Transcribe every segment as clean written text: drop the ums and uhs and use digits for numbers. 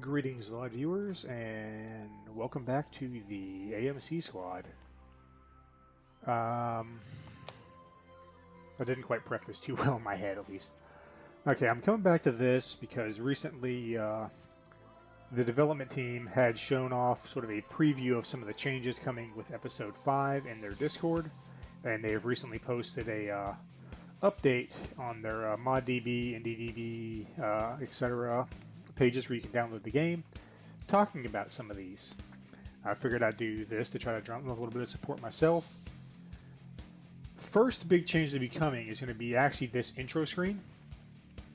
Greetings, live viewers, and welcome back to the AMC Squad. I didn't quite prep this too well in my head, at least. Okay, I'm coming back to this because recently the development team had shown off sort of a preview of some of the changes coming with Episode 5 in their Discord, and they have recently posted a update on their ModDB, IndieDB, etc. pages where you can download the game, talking about some of these. I figured I'd do this to try to drum up a little bit of support myself. First big change to be coming is going to be actually this intro screen.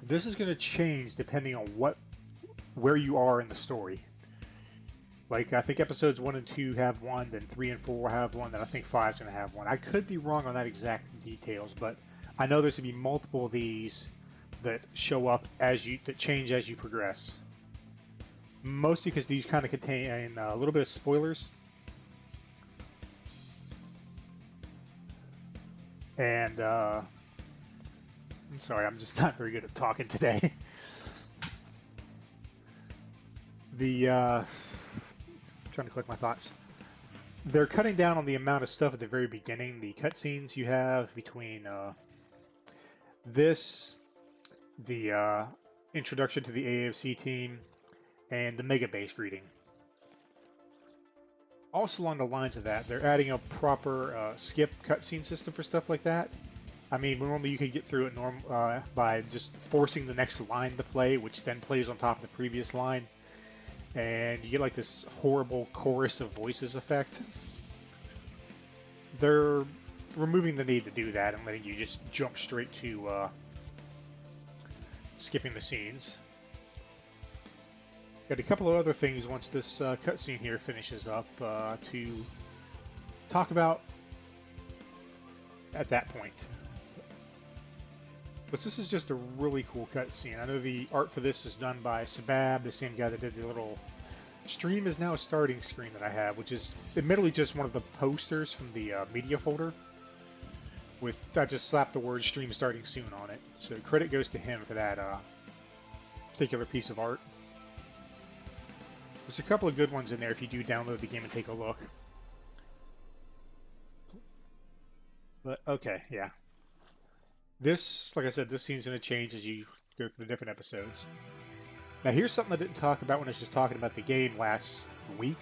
This is going to change depending on where you are in the story. Like, I think episodes 1 and 2 have one, then 3 and 4 have one, then I think 5 is going to have one. I could be wrong on that exact details, but I know there's going to be multiple of these that show up that change as you progress. Mostly because these kind of contain a little bit of spoilers. And I'm sorry, I'm just not very good at talking today. Trying to collect my thoughts. They're cutting down on the amount of stuff at the very beginning. The cutscenes you have between the introduction to the AMC team, and the Mega Base greeting. Also along the lines of that, they're adding a proper skip cutscene system for stuff like that. I mean, normally you could get through it by just forcing the next line to play, which then plays on top of the previous line, and you get like this horrible chorus of voices effect. They're removing the need to do that and letting you just jump straight to skipping the scenes. Got a couple of other things once this cutscene here finishes up to talk about at that point. But this is just a really cool cutscene. I know the art for this is done by Sabab, the same guy that did the little stream is now starting screen that I have, which is admittedly just one of the posters from the media folder. I just slapped the word stream starting soon on it. So credit goes to him for that particular piece of art. There's a couple of good ones in there if you do download the game and take a look. But, okay, yeah. This, like I said, this scene's going to change as you go through the different episodes. Now here's something I didn't talk about when I was just talking about the game last week,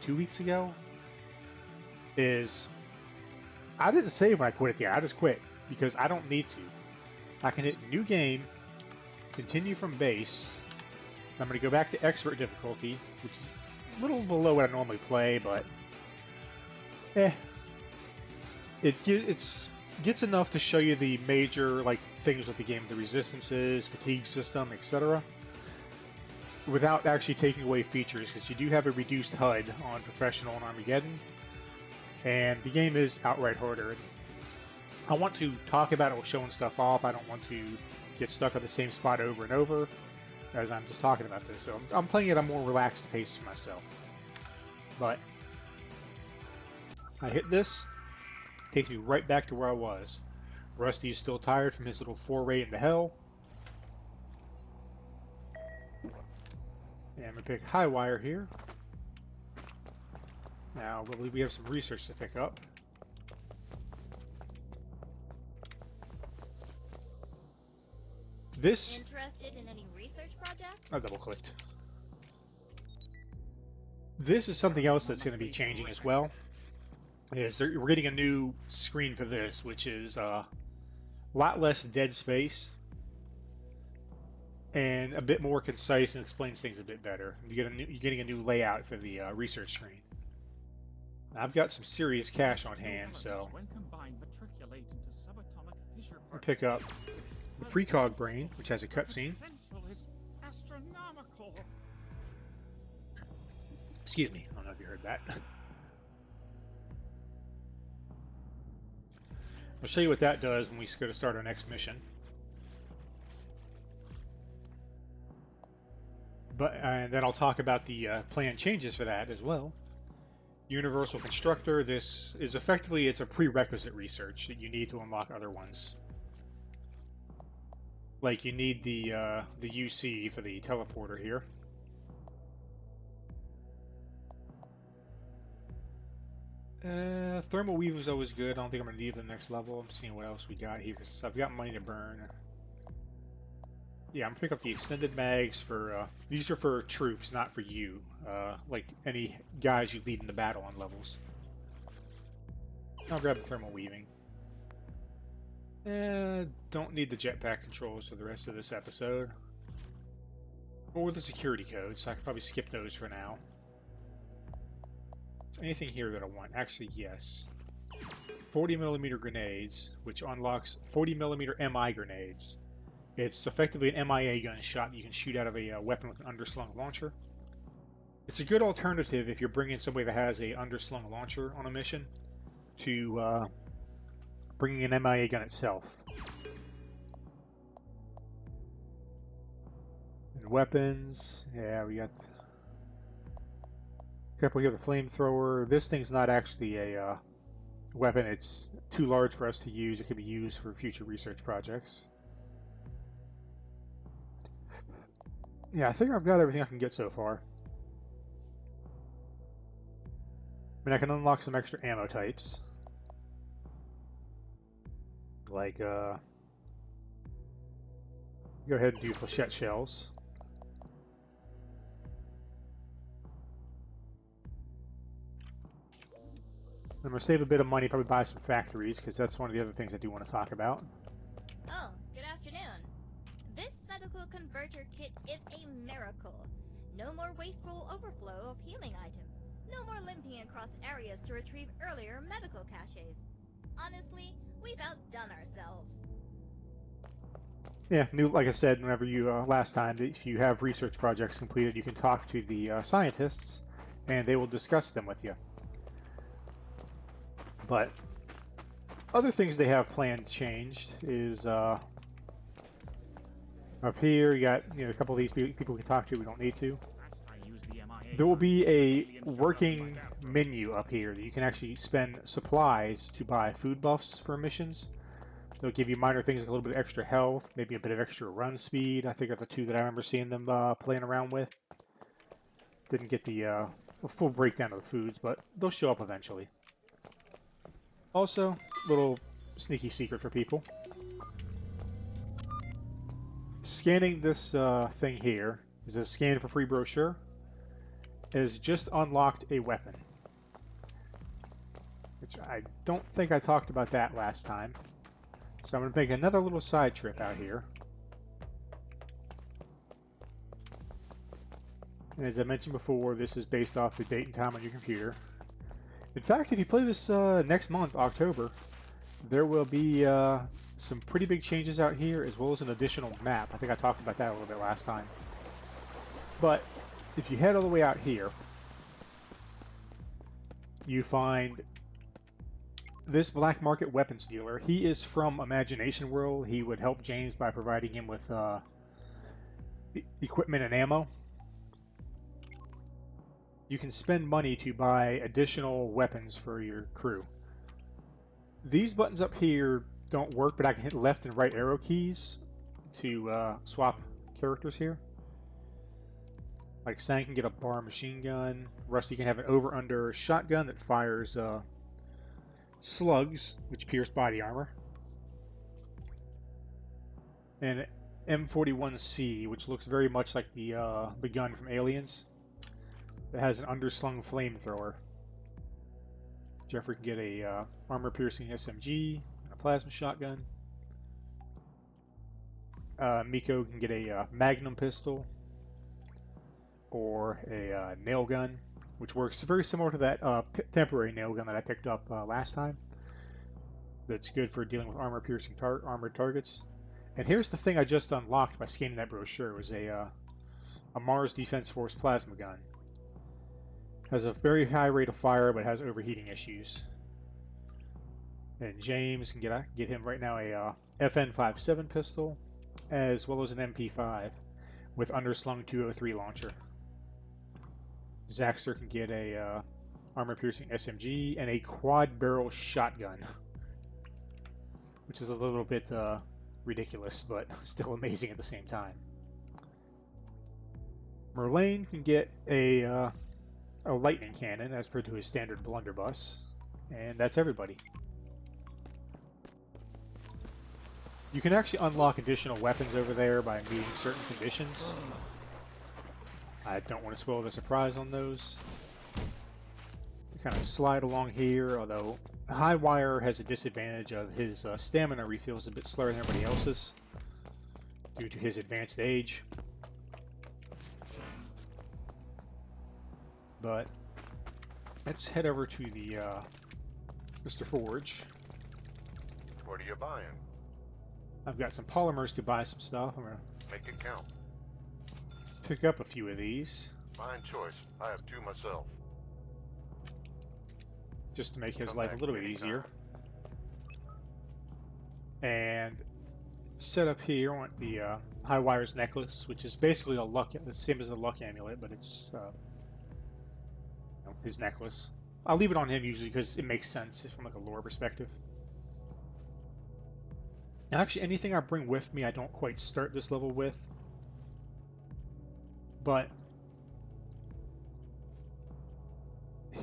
2 weeks ago, is I didn't save when I quit it there. I just quit because I don't need to. I can hit new game, continue from base. I'm going to go back to expert difficulty, which is a little below what I normally play, but it gets enough to show you the major things with the game, the resistances, fatigue system, etc., without actually taking away features, because you do have a reduced HUD on Professional and Armageddon. And the game is outright harder. I want to talk about it while showing stuff off. I don't want to get stuck at the same spot over and over as I'm just talking about this. So I'm playing it at a more relaxed pace for myself. But I hit this. It takes me right back to where I was. Rusty is still tired from his little foray into hell. And I'm going to pick Highwire here. Now, I believe we have some research to pick up. This... Interested in any research project? I double-clicked. This is something else that's going to be changing as well. We're getting a new screen for this, which is a lot less dead space and a bit more concise and explains things a bit better. You're getting a new layout for the research screen. I've got some serious cash on hand, so I'll pick up the Precog Brain, which has a cutscene. Excuse me, I don't know if you heard that. I'll show you what that does when we go to start our next mission. And then I'll talk about the planned changes for that as well. Universal Constructor, this is effectively, it's a prerequisite research that you need to unlock other ones. Like, you need the UC for the teleporter here. Thermal weaving is always good. I don't think I'm going to need it the next level. I'm seeing what else we got here because I've got money to burn. Yeah, I'm going to pick up the extended mags for... these are for troops, not for you. Like any guys you lead in the battle on levels. I'll grab the thermal weaving. Don't need the jetpack controls for the rest of this episode. Or the security codes, so I could probably skip those for now. Is there anything here that I want? Actually, yes. 40mm grenades, which unlocks 40mm MI grenades. It's effectively an MIA gunshot you can shoot out of a weapon with an underslung launcher. It's a good alternative if you're bringing somebody that has a underslung launcher on a mission to bringing an MIA gun itself. And weapons, yeah, we got a couple here. The flamethrower. This thing's not actually a weapon. It's too large for us to use. It could be used for future research projects. Yeah, I think I've got everything I can get so far. I mean, I can unlock some extra ammo types. Like, go ahead and do flechette shells. I'm going to save a bit of money, probably buy some factories, because that's one of the other things I do want to talk about. Oh, good afternoon. This medical converter kit is a miracle. No more wasteful overflow of healing items. No more limping across areas to retrieve earlier medical caches. Honestly, we've outdone ourselves. Yeah, like I said, whenever you, last time, if you have research projects completed, you can talk to the scientists, and they will discuss them with you. But other things they have planned changed is up here you got a couple of these people we can talk to. We don't need to. There will be a working menu up here that you can actually spend supplies to buy food buffs for missions. They'll give you minor things like a little bit of extra health, maybe a bit of extra run speed. I think are the two that I remember seeing them playing around with. Didn't get the full breakdown of the foods, but they'll show up eventually. Also, little sneaky secret for people. Scanning this thing here is a scan for free brochure. Has just unlocked a weapon. Which I don't think I talked about that last time. So I'm going to make another little side trip out here. And as I mentioned before, this is based off the date and time on your computer. In fact, if you play this next month, October, there will be some pretty big changes out here, as well as an additional map. I think I talked about that a little bit last time. But if you head all the way out here, you find this black market weapons dealer. He is from Imagination World. He would help James by providing him with equipment and ammo. You can spend money to buy additional weapons for your crew. These buttons up here don't work, but I can hit left and right arrow keys to swap characters here. Like Sang can get a bar machine gun. Rusty can have an over-under shotgun that fires slugs, which pierce body armor. And M41C, which looks very much like the gun from Aliens. That has an underslung flamethrower. Jeffrey can get a armor-piercing SMG and a plasma shotgun. Miko can get a Magnum pistol or a nail gun, which works very similar to that temporary nail gun that I picked up last time. That's good for dealing with armor-piercing armored targets. And here's the thing I just unlocked by scanning that brochure. It was a Mars Defense Force plasma gun. Has a very high rate of fire, but has overheating issues. And James can get him right now a FN57 pistol, as well as an MP5 with underslung 203 launcher. Zaxter can get a armor-piercing SMG and a quad-barrel shotgun, which is a little bit ridiculous, but still amazing at the same time. Merlane can get a lightning cannon, as per to his standard blunderbuss. And that's everybody. You can actually unlock additional weapons over there by meeting certain conditions. I don't want to spoil the surprise on those. You kind of slide along here, although Highwire has a disadvantage of his stamina refills a bit slower than everybody else's due to his advanced age. But let's head over to the Mr. Forge. What are you buying? I've got some polymers to buy some stuff. I'm going to Make it count. pick up a few of these Fine choice. I have two myself. just to make his Come life a back little bit anytime. easier. And set up here, I want the Highwire's necklace, which is basically a luck, the same as the luck amulet, but it's his necklace. I'll leave it on him usually because it makes sense from like a lore perspective. Actually, anything I bring with me, I don't quite start this level with. But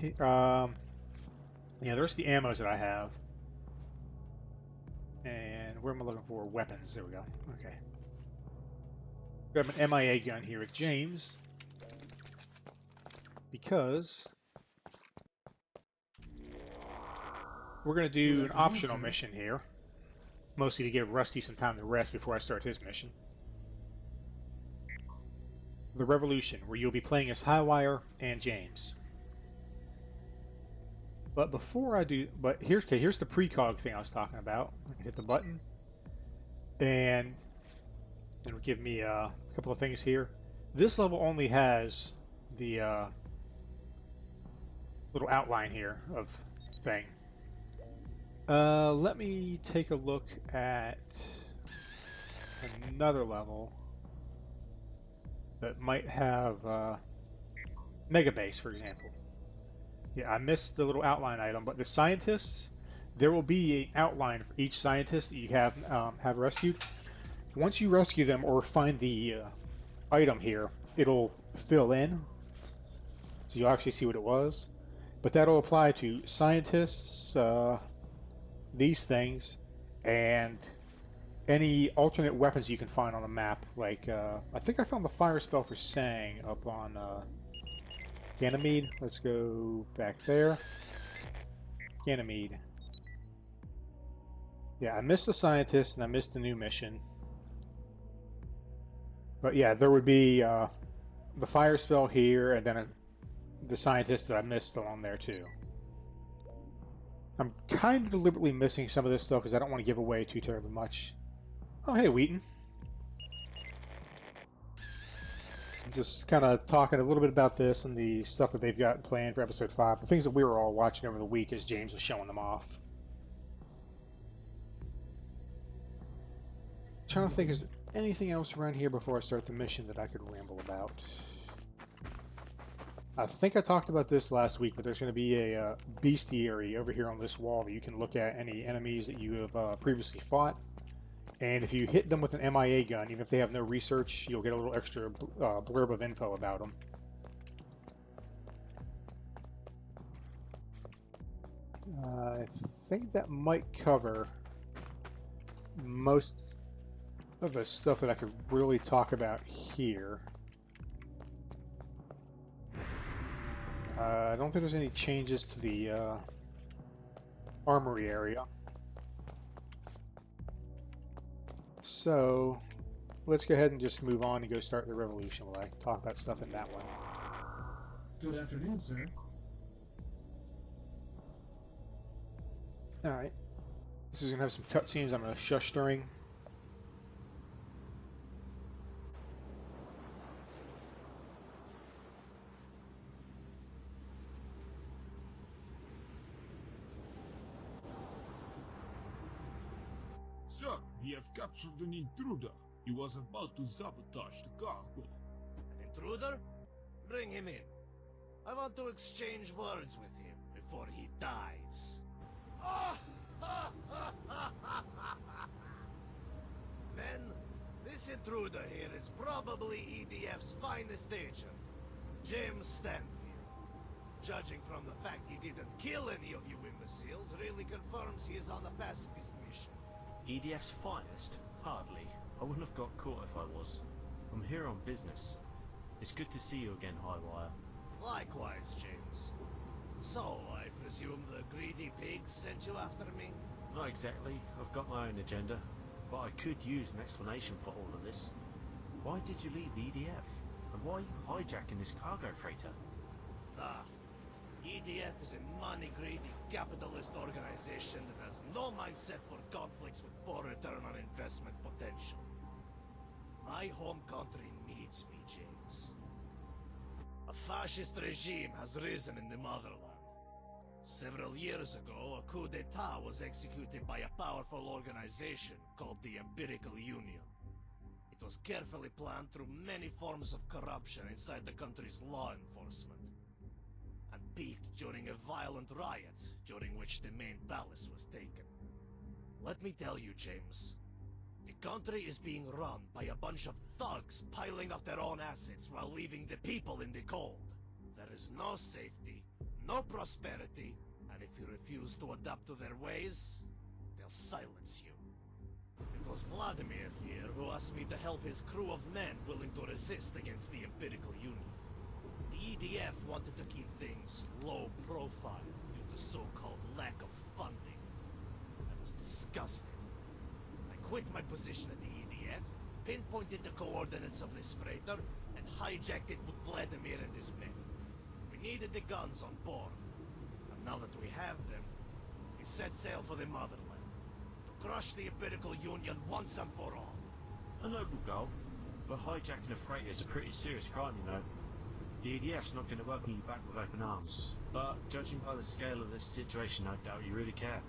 yeah, there's the ammos that I have. And where am I looking for? Weapons. There we go. Okay. Grab an MIA gun here with James. Because we're going to do an optional mission here. Mostly to give Rusty some time to rest before I start his mission. The Revolution, where you'll be playing as Highwire and James. But before I do, here's the precog thing I was talking about. I can hit the button, and it'll give me a couple of things here. This level only has the little outline here of thing. Let me take a look at another level that might have Mega Base, for example. Yeah, I missed the little outline item, but the scientists, there will be an outline for each scientist that you have rescued. Once you rescue them or find the item here, it'll fill in, so you'll actually see what it was. But that'll apply to scientists, these things, and any alternate weapons you can find on the map. Like, I think I found the fire spell for Sang up on Ganymede. Let's go back there. Ganymede. Yeah, I missed the scientist and I missed the new mission. But yeah, there would be the fire spell here, and then the scientist that I missed along there too. I'm kind of deliberately missing some of this stuff because I don't want to give away too terribly much. Oh, hey, Wheaton. I'm just kind of talking a little bit about this and the stuff that they've got planned for episode 5. The things that we were all watching over the week as James was showing them off. Trying to think, is there anything else around here before I start the mission that I could ramble about? I think I talked about this last week, but there's going to be a bestiary over here on this wall that you can look at any enemies that you have previously fought. And if you hit them with an MIA gun, even if they have no research, you'll get a little extra blurb of info about them. I think that might cover most of the stuff that I could really talk about here. I don't think there's any changes to the armory area. So, let's go ahead and just move on and go start the revolution while I talk about stuff in that one. Good afternoon, sir. Alright. This is going to have some cutscenes I'm going to shush during. Sir, we have captured an intruder. He was about to sabotage the cargo. An intruder? Bring him in. I want to exchange words with him before he dies. Men, this intruder here is probably EDF's finest agent, James Stanfield. judging from the fact he didn't kill any of you imbeciles, really confirms he is on a pacifist mission. EDF's finest? Hardly. I wouldn't have got caught if I was. I'm here on business. It's good to see you again, Highwire. Likewise, James. So, I presume the greedy pigs sent you after me? Not exactly. I've got my own agenda. But I could use an explanation for all of this. Why did you leave the EDF? And why are you hijacking this cargo freighter? EDF is a money-greedy capitalist organization that has no mindset for conflicts with poor return on investment potential. My home country needs me, James. A fascist regime has risen in the motherland. Several years ago, a coup d'etat was executed by a powerful organization called the Empirical Union. It was carefully planned through many forms of corruption inside the country's law enforcement, and peaked during a violent riot during which the main palace was taken. Let me tell you, James, the country is being run by a bunch of thugs piling up their own assets while leaving the people in the cold. There is no safety, no prosperity, and if you refuse to adapt to their ways, they'll silence you. It was Vladimir here who asked me to help his crew of men willing to resist against the Empirical Union. The EDF wanted to keep things low profile due to so-called lack of funding. I was disgusted. I quit my position at the EDF, pinpointed the coordinates of this freighter, and hijacked it with Vladimir and his men. We needed the guns on board, and now that we have them, we set sail for the motherland. Crush the Empirical Union once and for all. A noble goal, but hijacking a freighter is a pretty serious crime, you know. The EDF's not going to welcome you back with open arms, but judging by the scale of this situation, I doubt you really care.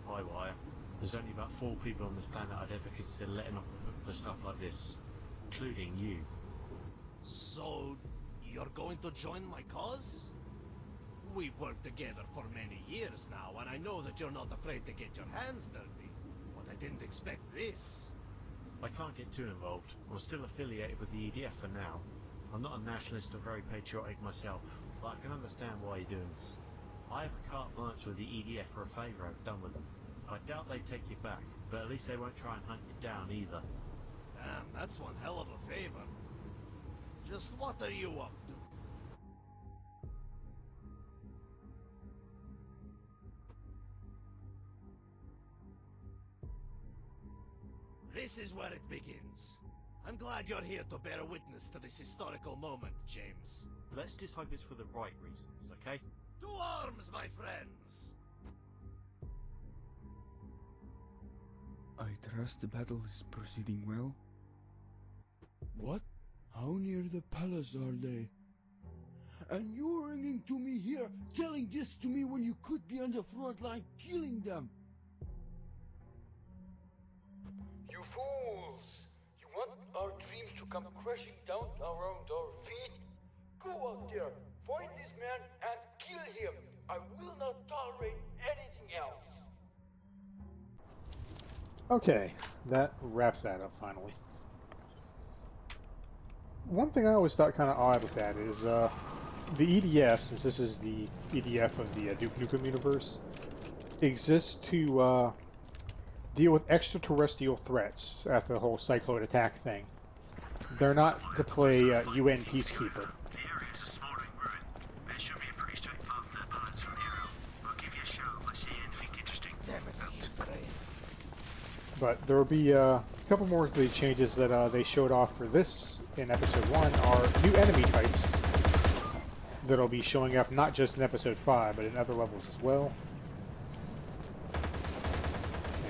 Highwire, there's only about 4 people on this planet I'd ever consider letting off the hook for stuff like this, including you. So, you're going to join my cause? We've worked together for many years now, and I know that you're not afraid to get your hands dirty. But I didn't expect this. I can't get too involved. I'm still affiliated with the EDF for now. I'm not a nationalist or very patriotic myself, but I can understand why you're doing this. I have a carte blanche with the EDF for a favour I've done with them. I doubt they take you back, but at least they won't try and hunt you down either. Damn, that's one hell of a favor. Just what are you up to? This is where it begins. I'm glad you're here to bear witness to this historical moment, James. Let's just hope it's for the right reasons, okay? To arms, my friends! I trust the battle is proceeding well. What? How near the palace are they? And you're ringing to me here, telling this to me when you could be on the front line killing them! You fools! You want our dreams to come crashing down around our feet? Go out there, find this man and kill him! I will not tolerate anything else! Okay, that wraps that up finally. One thing I always thought kind of odd with that is the EDF, since this is the EDF of the Duke Nukem universe, exists to deal with extraterrestrial threats after the whole cyclone attack thing. They're not to play UN peacekeeper. The area's a smoldering ruin. There should be a pretty straight path to the palace from here out. I'll give you a shout if I see anything interesting. But there will be a couple more of the changes that they showed off for this in Episode 1 are new enemy types that'll be showing up not just in Episode 5, but in other levels as well.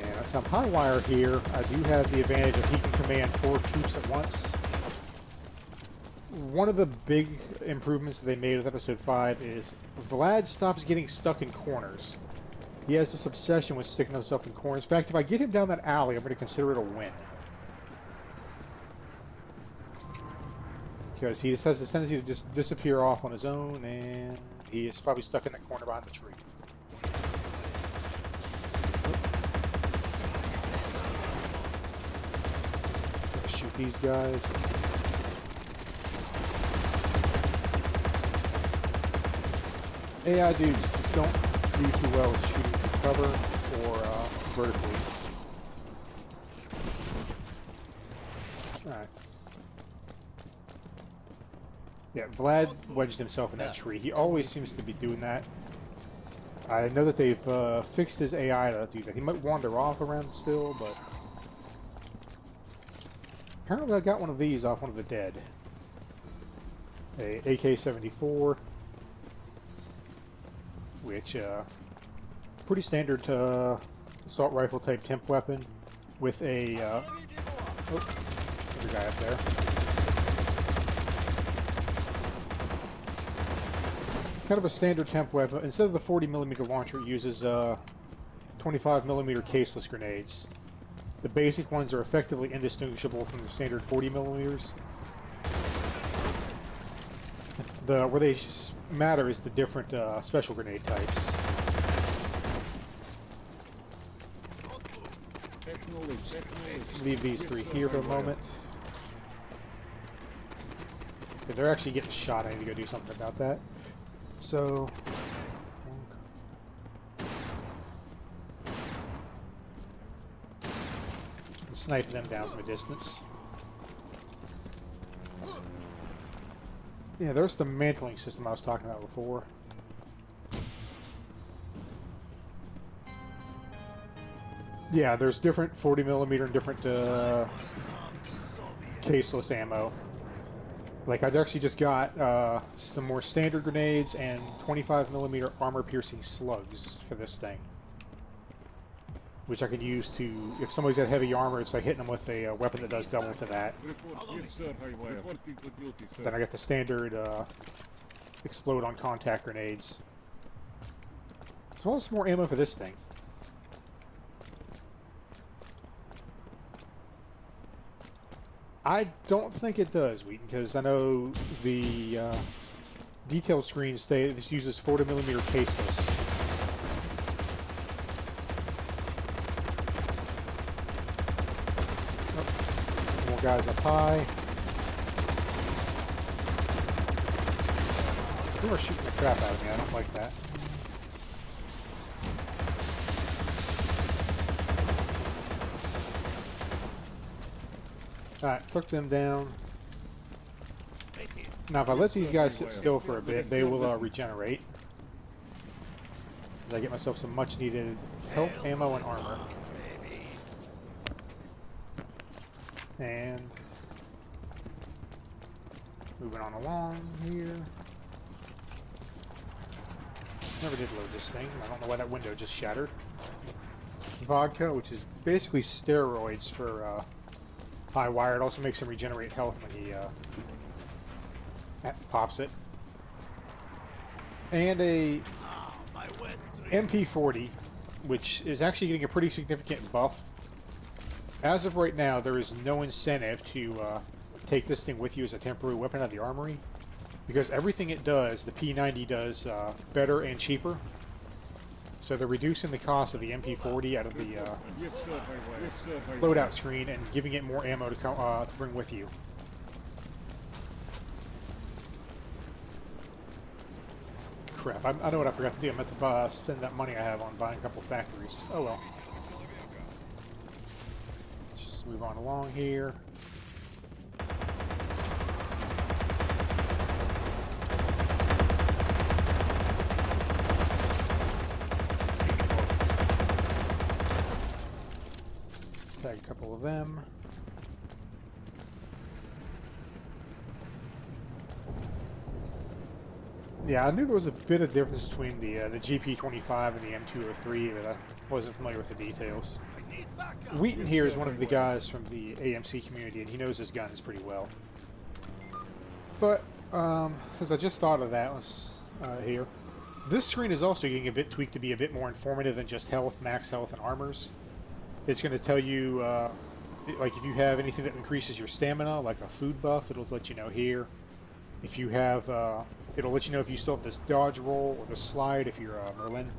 And since I'm Highwire here, I do have the advantage of he can command 4 troops at once. One of the big improvements that they made with Episode 5 is Vlad stops getting stuck in corners. He has this obsession with sticking himself in corners. In fact, if I get him down that alley, I'm going to consider it a win. Because he just has this tendency to just disappear off on his own, and he is probably stuck in that corner behind the tree. Shoot these guys. AI dudes don't do too well with shooting from cover or vertically. Alright. Yeah, Vlad wedged himself in that tree. He always seems to be doing that. I know that they've fixed his AI to do that. He might wander off around still, but... Apparently I got one of these off one of the dead. A AK-74. Which, pretty standard assault rifle type temp weapon with a, oh, there's a guy up there. Kind of a standard temp weapon. Instead of the 40mm launcher, it uses 25mm caseless grenades. The basic ones are effectively indistinguishable from the standard 40mm. Where they matter is the different special grenade types. Leave these three here for a moment. Okay, they're actually getting shot. I need to go do something about that. So... snipe them down from a distance. Yeah, there's the mantling system I was talking about before. Yeah, there's different 40mm and different caseless ammo. Like, I've actually just got some more standard grenades and 25mm armor-piercing slugs for this thing. Which I can use to, if somebody's got heavy armor, it's like hitting them with a weapon that does double to that. Then I got the standard explode on contact grenades. As well as some more ammo for this thing. I don't think it does, Wheaton, because I know the detailed screens say this uses 40mm caseless. Guys up high. You are shooting the crap out of me. I don't like that. Alright, took them down. Now if I let these guys sit still for a bit, they will regenerate. As I get myself some much needed health, ammo, and armor. And moving on along here. Never did load this thing. I don't know why that window just shattered. Vodka, which is basically steroids for high wire. It also makes him regenerate health when he pops it. And a MP40, which is actually getting a pretty significant buff. As of right now, there is no incentive to take this thing with you as a temporary weapon out of the armory, because everything it does, the P90 does better and cheaper. So they're reducing the cost of the MP40 out of the loadout screen and giving it more ammo to bring with you. Crap, I know what I forgot to do. I meant to spend that money I have on buying a couple factories. Oh well. Move on along here. Tag a couple of them. Yeah, I knew there was a bit of difference between the GP25 and the M203, but I wasn't familiar with the details. Wheaton here is one of the guys from the AMC community, and he knows his guns pretty well. But, since I just thought of that here, this screen is also getting a bit tweaked to be a bit more informative than just health, max health, and armors. It's going to tell you, like if you have anything that increases your stamina, like a food buff, it'll let you know here. If you have, it'll let you know if you still have this dodge roll or the slide if you're Merlin.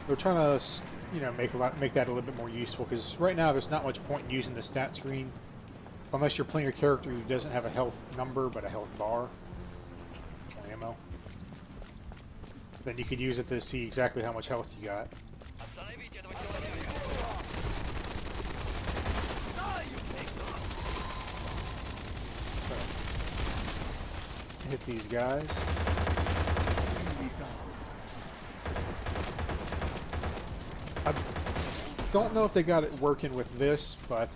They're trying to, you know, make that a little bit more useful, because right now there's not much point in using the stat screen Unless you're playing a character who doesn't have a health number, but a health bar. Or ammo. Then you can use it to see exactly how much health you got. Hit these guys. I don't know if they got it working with this, but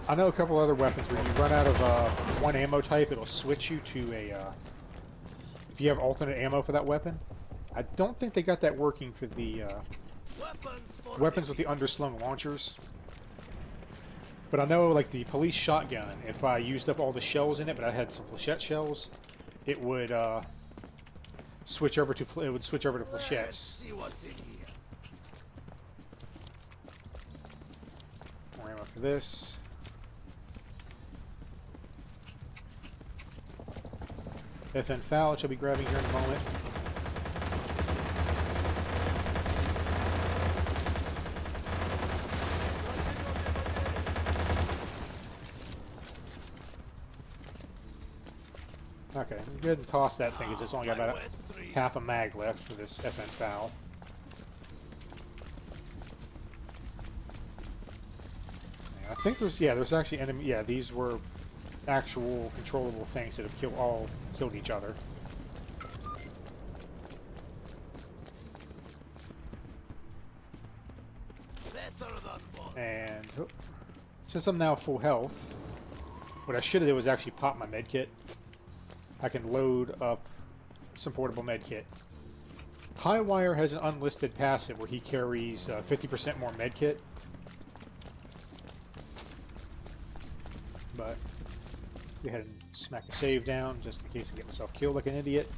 I know a couple other weapons where you run out of one ammo type, it'll switch you to a... if you have alternate ammo for that weapon. I don't think they got that working for the weapons with the underslung launchers. But I know, like, the police shotgun, if I used up all the shells in it, but I had some flechette shells, it would switch over to flechettes. See what's in here. More ammo for this. FN foul, which I'll be grabbing here in a moment. Okay, go ahead and toss that thing because it's only got about half a mag left for this FN foul. Yeah, I think there's actually enemy. Yeah, these were actual controllable things that have all killed each other. And since I'm now full health, what I should have did was actually pop my med kit. I can load up some portable med kit. Highwire has an unlisted passive where he carries 50% more med kit. But go ahead and smack a save down just in case I get myself killed like an idiot.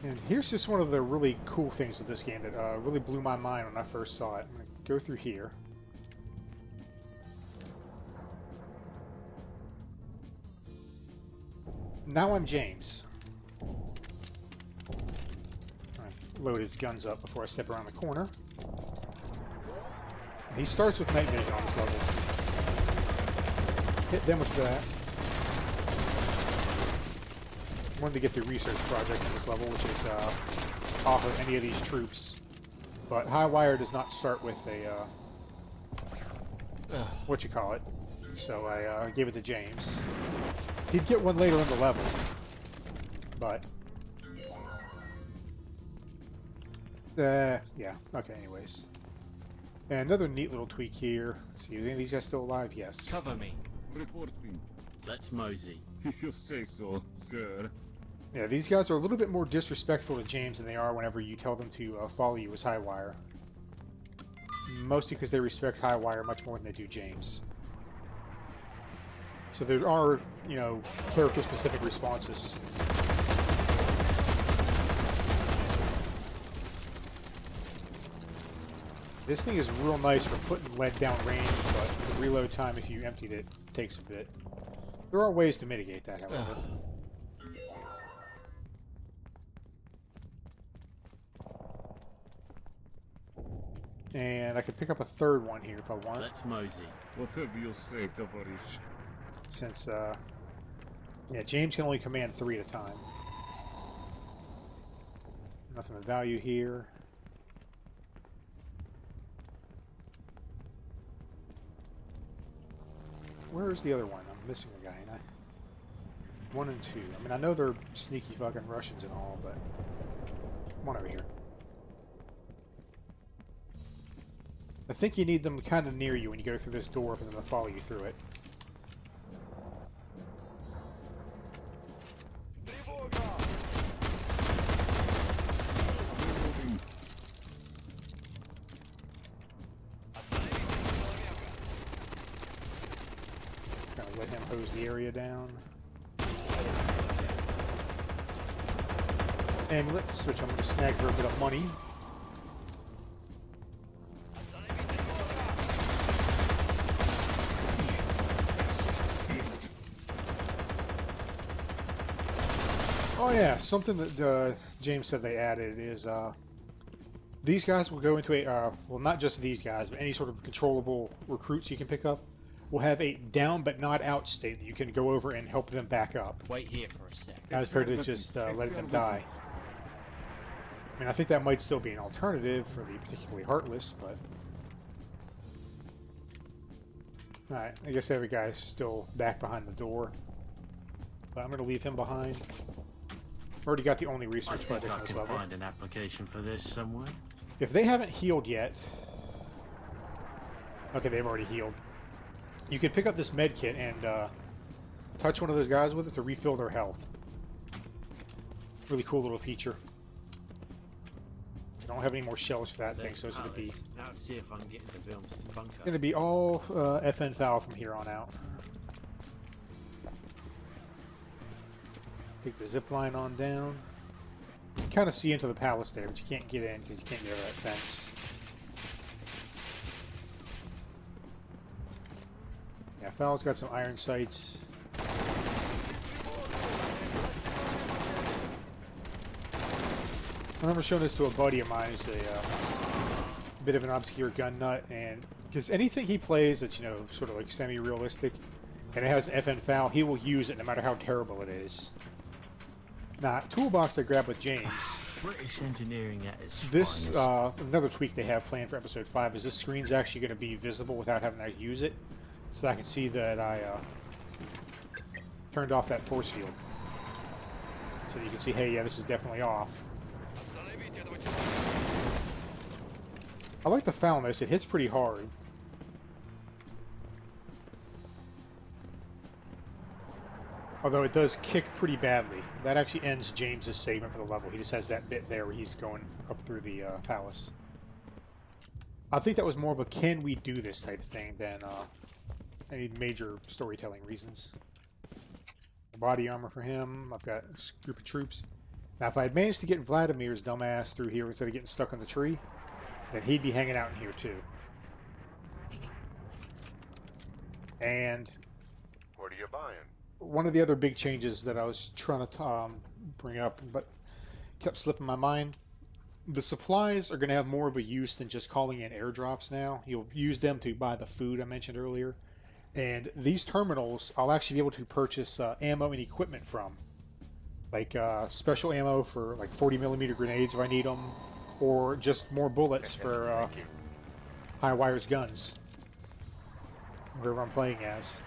And here's just one of the really cool things with this game that really blew my mind when I first saw it. I'm going to go through here. Now I'm James. Load his guns up before I step around the corner. He starts with night vision on this level. Hit them with that. Wanted to get the research project in this level, which is off of any of these troops. But Highwire does not start with a whatchamacallit. So I gave it to James. He'd get one later in the level, but yeah. Okay. Anyways, and another neat little tweak here. Let's see, are any of these guys still alive? Yes. Cover me. Reporting. Let's mosey. If you say so, sir. Yeah, these guys are a little bit more disrespectful to James than they are whenever you tell them to follow you as Highwire. Mostly because they respect Highwire much more than they do James. So there are, you know, character-specific responses. This thing is real nice for putting lead down range, but the reload time, if you emptied it, takes a bit. There are ways to mitigate that, however. And I could pick up a third one here if I want. Let's mosey. Whatever you say, Tavarish. Since, yeah, James can only command 3 at a time. Nothing of value here. Where is the other one? I'm missing a guy, ain't I? 1 and 2. I mean, I know they're sneaky fucking Russians and all, but... Come on over here. I think you need them kind of near you when you go through this door for them to follow you through it. Kind of let him hose the area down. And let's switch. I'm going to snag her a bit of money. Oh yeah, something that James said they added is these guys will go into a, well, not just these guys, but any sort of controllable recruits you can pick up will have a down but not out state that you can go over and help them back up. Wait here for a sec. As opposed to just letting them die. I mean, I think that might still be an alternative for the particularly heartless, but... Alright, I guess every guy's still back behind the door. But I'm going to leave him behind. Already got the only I research think project I on this can level. find an application for this somewhere. If they haven't healed yet... Okay, they've already healed. You can pick up this med kit and touch one of those guys with it to refill their health. Really cool little feature. I don't have any more shells for that thing, so it's going to be... Now let's see if I can get into Vilm's bunker. Going to be all FN foul from here on out. Take the zip line on down. You can kind of see into the palace there, but you can't get in because you can't get over that fence. Yeah, Foul's got some iron sights. I remember showing this to a buddy of mine who's a bit of an obscure gun nut, and because anything he plays that's, you know, sort of like semi-realistic, and it has an FN foul, he will use it no matter how terrible it is. Now, toolbox I grabbed with James. British engineering at its This, finest. another tweak they have planned for episode 5 is this screen's actually going to be visible without having to use it, so I can see that I turned off that force field. So you can see, hey, yeah, this is definitely off. I like the foulness. It hits pretty hard. Although it does kick pretty badly. That actually ends James's segment for the level. He just has that bit there where he's going up through the palace. I think that was more of a can we do this type thing than any major storytelling reasons. Body armor for him. I've got a group of troops. Now, if I had managed to get Vladimir's dumbass through here instead of getting stuck on the tree, then he'd be hanging out in here too. And What are you buying? one of the other big changes that I was trying to bring up, but kept slipping my mind, the supplies are going to have more of a use than just calling in airdrops now. You'll use them to buy the food I mentioned earlier. And these terminals, I'll actually be able to purchase ammo and equipment from. Like special ammo for like 40mm grenades if I need them, or just more bullets for high wires guns. Whatever I'm playing as.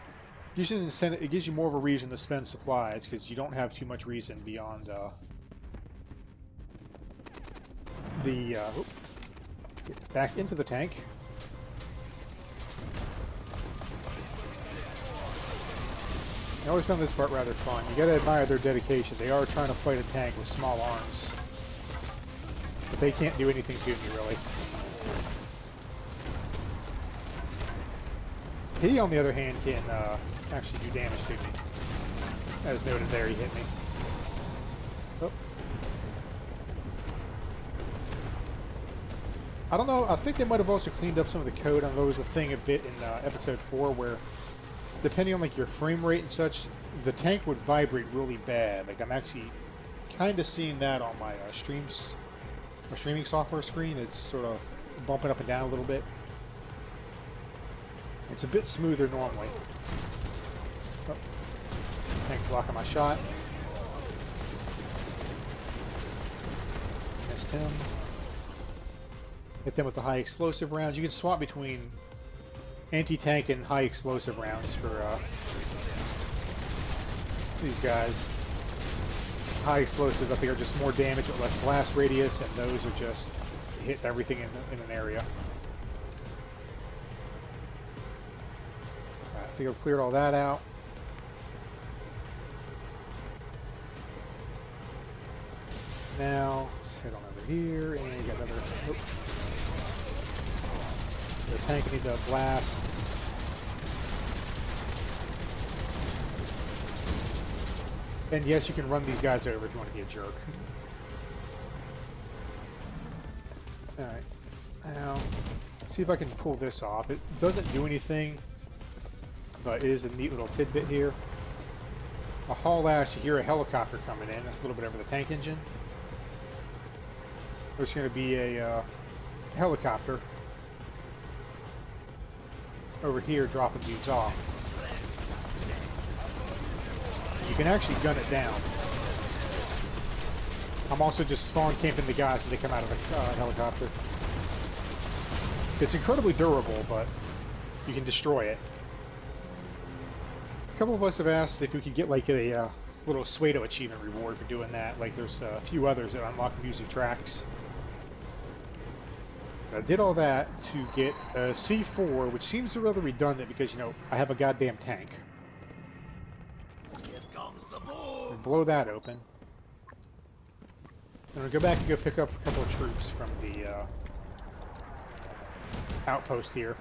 It gives you more of a reason to spend supplies because you don't have too much reason beyond get back into the tank. I always found this part rather fun. You gotta admire their dedication. They are trying to fight a tank with small arms. But they can't do anything to me, really. He, on the other hand, can actually do damage to me. As noted there, he hit me. Oh. I don't know, I think they might have also cleaned up some of the code. I know there was a thing a bit in episode 4 where, depending on like your frame rate and such, the tank would vibrate really bad. Like I'm actually kind of seeing that on my my streaming software screen. It's sort of bumping up and down a little bit. It's a bit smoother normally. Oh. Tank blocking my shot. Missed him. Hit them with the high explosive rounds. You can swap between anti-tank and high explosive rounds for these guys. High explosives, I think, are just more damage but less blast radius, and those are just hit everything in an area. Right, I think I've cleared all that out. Now, let's head on over here, and we got another... Oh. The tank needs a blast. And yes, you can run these guys over if you want to be a jerk. Alright. Now, see if I can pull this off. It doesn't do anything, but it is a neat little tidbit here. A haul ass, you hear a helicopter coming in, a little bit over the tank engine. There's going to be a helicopter over here dropping dudes off. You can actually gun it down. I'm also just spawn camping the guys as they come out of the helicopter. It's incredibly durable, but you can destroy it. A couple of us have asked if we could get like a little Suedo achievement reward for doing that. Like there's a few others that unlock music tracks. I did all that to get a C4, which seems rather redundant because, you know, I have a goddamn tank. Here comes the boom. Blow that open. I'm gonna go back and go pick up a couple of troops from the outpost here.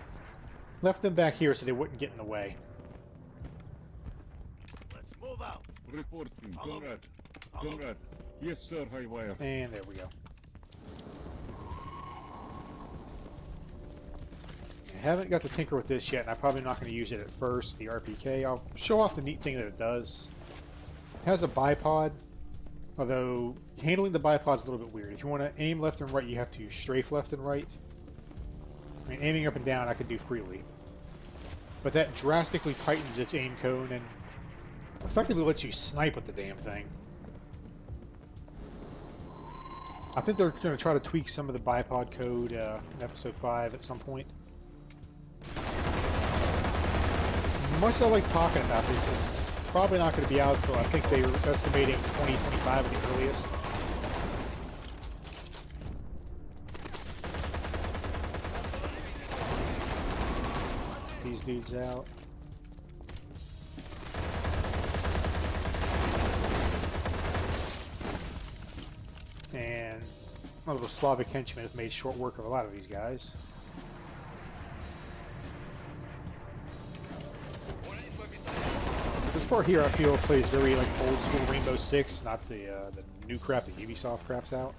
Left them back here so they wouldn't get in the way. Let's move out. Reporting, Hello? comrade. Hello? Comrade. Yes, sir, Highwire. And there we go. I haven't got to tinker with this yet, and I'm probably not going to use it at first, the RPK. I'll show off the neat thing that it does. It has a bipod, although handling the bipod is a little bit weird. If you want to aim left and right, you have to strafe left and right. I mean, aiming up and down I can do freely. But that drastically tightens its aim cone and effectively lets you snipe with the damn thing. I think they're going to try to tweak some of the bipod code in Episode 5 at some point. Much as I like talking about this, it's probably not going to be out until I think they were estimating 2025 at the earliest. These dudes out. And a little Slavic henchmen have made short work of a lot of these guys. This part here I feel plays very like old school Rainbow Six, not the new crap that Ubisoft craps out.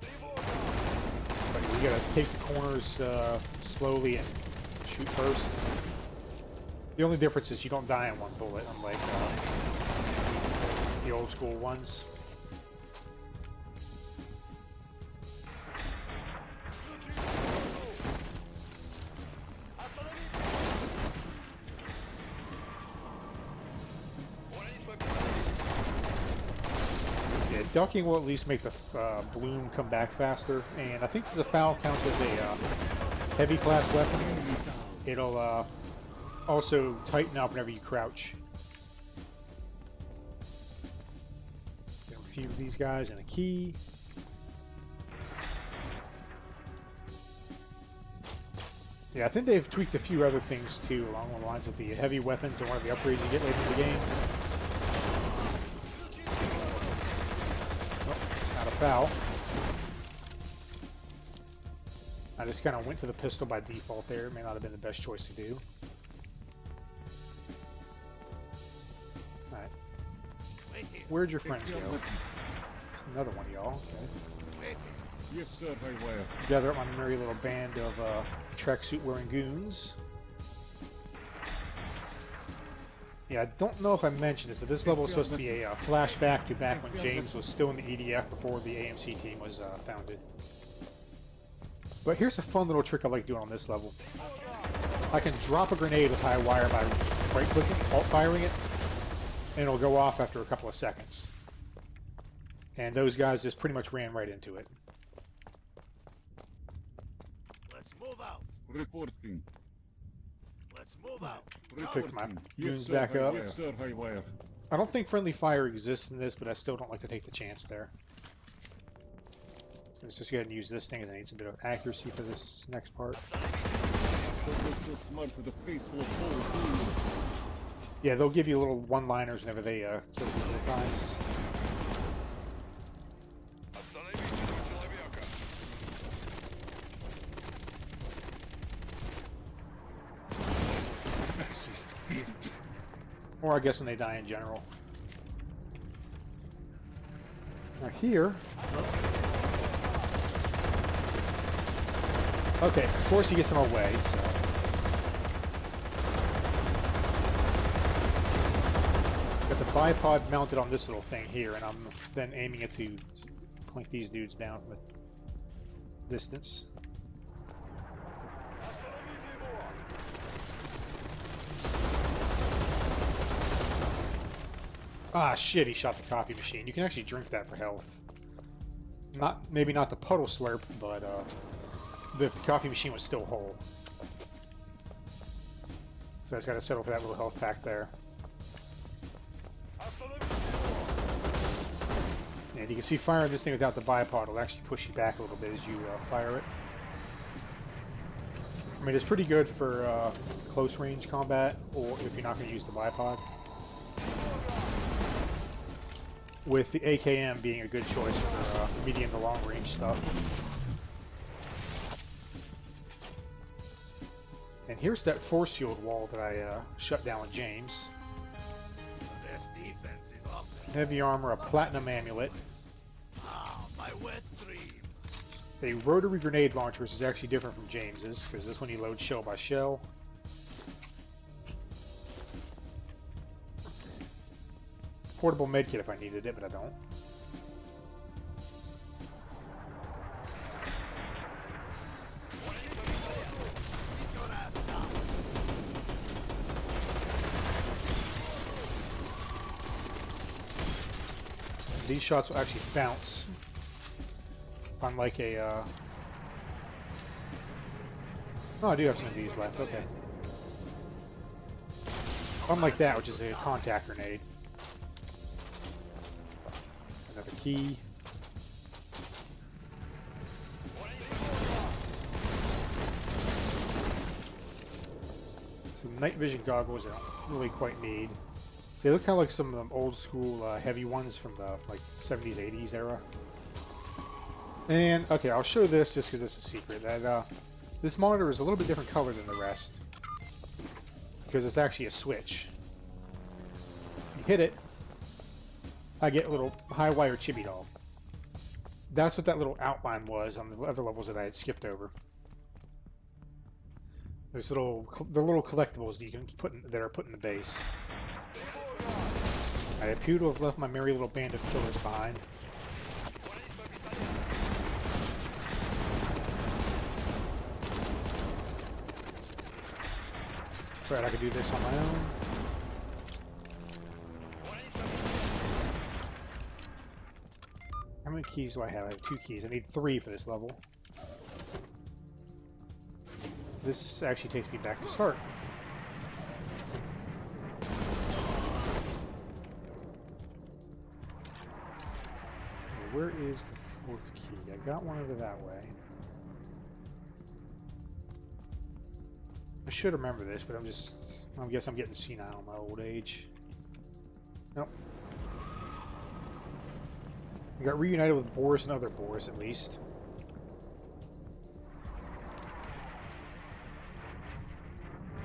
But you gotta take the corners slowly and shoot first. The only difference is you don't die in one bullet, unlike the old school ones. Ducking will at least make the bloom come back faster, and I think since the FAL counts as a heavy class weapon, it'll also tighten up whenever you crouch. Get a few of these guys and a key. Yeah, I think they've tweaked a few other things too, along the lines of the heavy weapons and one of the upgrades you get later in the game. Foul. I just kind of went to the pistol by default there. It may not have been the best choice to do. Alright. Where'd your friends go? There's another one of y'all. Okay. Yes, sir, Highwire. Gather up my merry little band of tracksuit wearing goons. Yeah, I don't know if I mentioned this, but this level is supposed to be a flashback to back when James was still in the EDF before the AMC team was founded. But here's a fun little trick I like doing on this level. I can drop a grenade with high wire by right-clicking, alt-firing it, and it'll go off after a couple of seconds. And those guys just pretty much ran right into it. Let's move out. Reporting. Let's move out. Pick my Yes, goons sir, back up. Yes, sir, Highwire. I don't think friendly fire exists in this, but I still don't like to take the chance there. So let's just go ahead and use this thing as I need some bit of accuracy for this next part. Don't look so smart with a face full of holes. Yeah, they'll give you little one-liners whenever they kill people at times. Or I guess when they die in general. Now here... Okay, of course he gets him away, so... Got the bipod mounted on this little thing here, and I'm then aiming it to plink these dudes down from it. distance. Ah, shit, he shot the coffee machine. You can actually drink that for health. Maybe not the puddle slurp, but the coffee machine was still whole. So I just gotta settle for that little health pack there. And you can see firing this thing without the bipod will actually push you back a little bit as you fire it. I mean, it's pretty good for close range combat, or if you're not going to use the bipod. With the AKM being a good choice for medium to long range stuff. And here's that force field wall that I shut down with James. This defense is up. Heavy armor, a platinum amulet. Ah, my wet dream. A rotary grenade launcher, which is actually different from James's, because this one you load shell by shell. Portable medkit if I needed it, but I don't. These shots will actually bounce, unlike a, Oh, I do have some of these left, okay. Unlike that, which is a contact grenade. Another key. Some night vision goggles I don't really quite need. So they look kind of like some of them old school heavy ones from the like 70s, 80s era. And, okay, I'll show this just because it's a secret. That this monitor is a little bit different color than the rest. Because it's actually a switch. You hit it, I get a little high wire chibi doll. That's what that little outline was on the other levels that I had skipped over. There's the little collectibles that you can put in, that are put in the base. I appear to have left my merry little band of killers behind. Right, I could do this on my own. How many keys do I have? I have 2 keys. I need 3 for this level. This actually takes me back to start. Where is the 4th key? I got one over that way. I should remember this, but I guess I'm getting senile in my old age. Nope. I got reunited with Boris and other Boris, at least.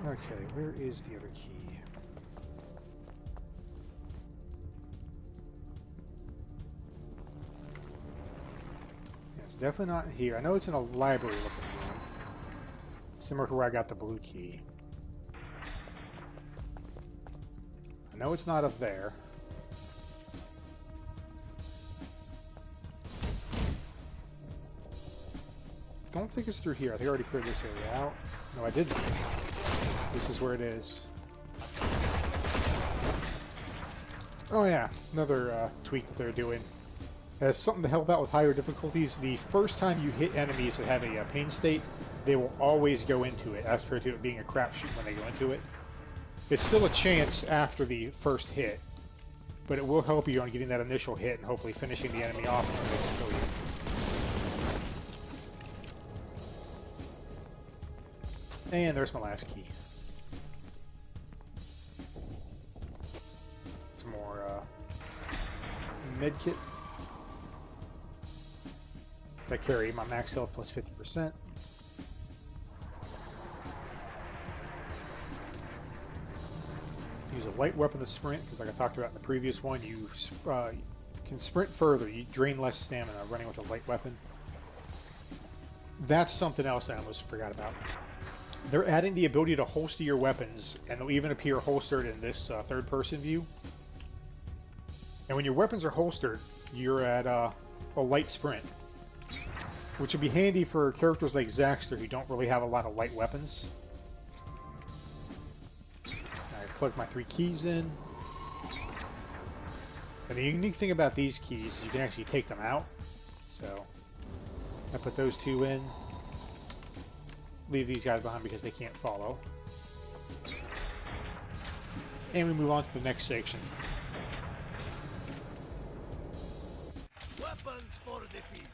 Okay, where is the other key? Yeah, it's definitely not here. I know it's in a library looking room. Similar to where I got the blue key. I know it's not up there. Don't think it's through here. I think I already cleared this area out. No, I didn't. This is where it is. Oh yeah, another tweak that they're doing. As something to help out with higher difficulties, the first time you hit enemies that have a pain state, they will always go into it, as opposed to it being a crapshoot when they go into it. It's still a chance after the first hit, but it will help you on getting that initial hit and hopefully finishing the enemy off when they can kill you. And there's my last key. Some more medkit. So I carry my max health plus 50%. Use a light weapon to sprint, because like I talked about in the previous one, you can sprint further, you drain less stamina running with a light weapon. That's something else I almost forgot about. They're adding the ability to holster your weapons, and they'll even appear holstered in this third-person view. And when your weapons are holstered, you're at a light sprint. which would be handy for characters like Zaxter who don't really have a lot of light weapons. I plug my 3 keys in. And the unique thing about these keys is you can actually take them out. So I put those 2 in. Leave these guys behind because they can't follow. And we move on to the next section. Weapons for the people.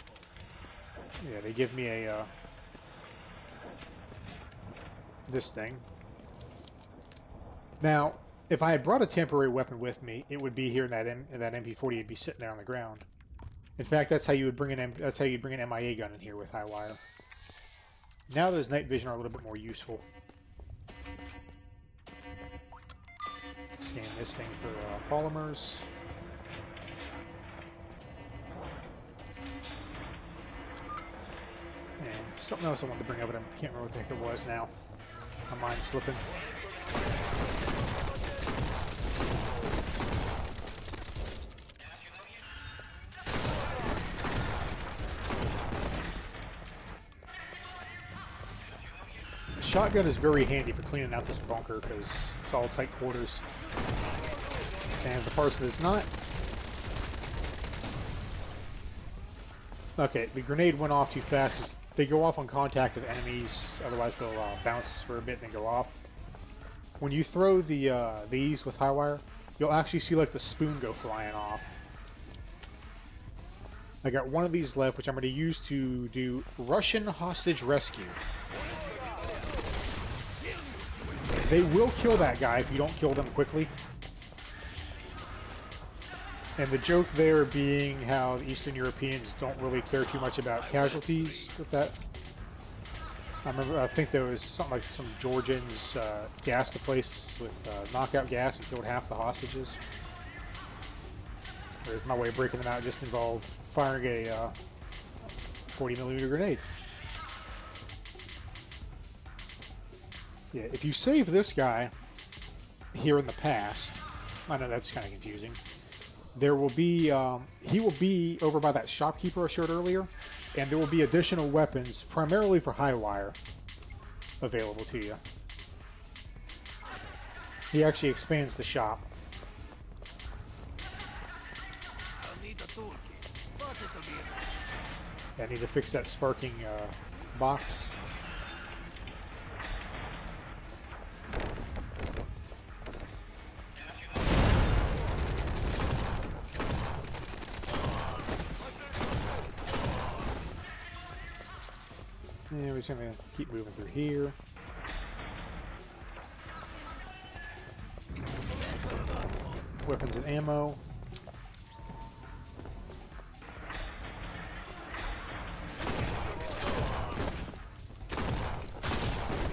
Yeah, they give me a this thing. Now, if I had brought a temporary weapon with me, it would be here in that MP40. It'd be sitting there on the ground. In fact, that's how you would bring an MIA gun in here with Highwire. Now those night vision are a little bit more useful. Scan this thing for polymers. And something else I wanted to bring up, but I can't remember what the heck it was now. My mind's slipping. Shotgun is very handy for cleaning out this bunker because it's all tight quarters. And the parts that it's not. Okay, the grenade went off too fast because they go off on contact with enemies. Otherwise, they'll bounce for a bit and then go off. When you throw these with Highwire, you'll actually see like the spoon go flying off. I got one of these left, which I'm going to use to do Russian hostage rescue. They will kill that guy if you don't kill them quickly. And the joke there being how the Eastern Europeans don't really care too much about casualties with that. I think there was something like some Georgians gassed the place with knockout gas and killed half the hostages. Whereas my way of breaking them out just involved firing a 40mm grenade. Yeah, if you save this guy here in the past, I know that's kind of confusing. There will be, he will be over by that shopkeeper I showed earlier, and there will be additional weapons, primarily for Highwire, available to you. He actually expands the shop. I need to fix that sparking box. And we're just going to keep moving through here. Weapons and ammo.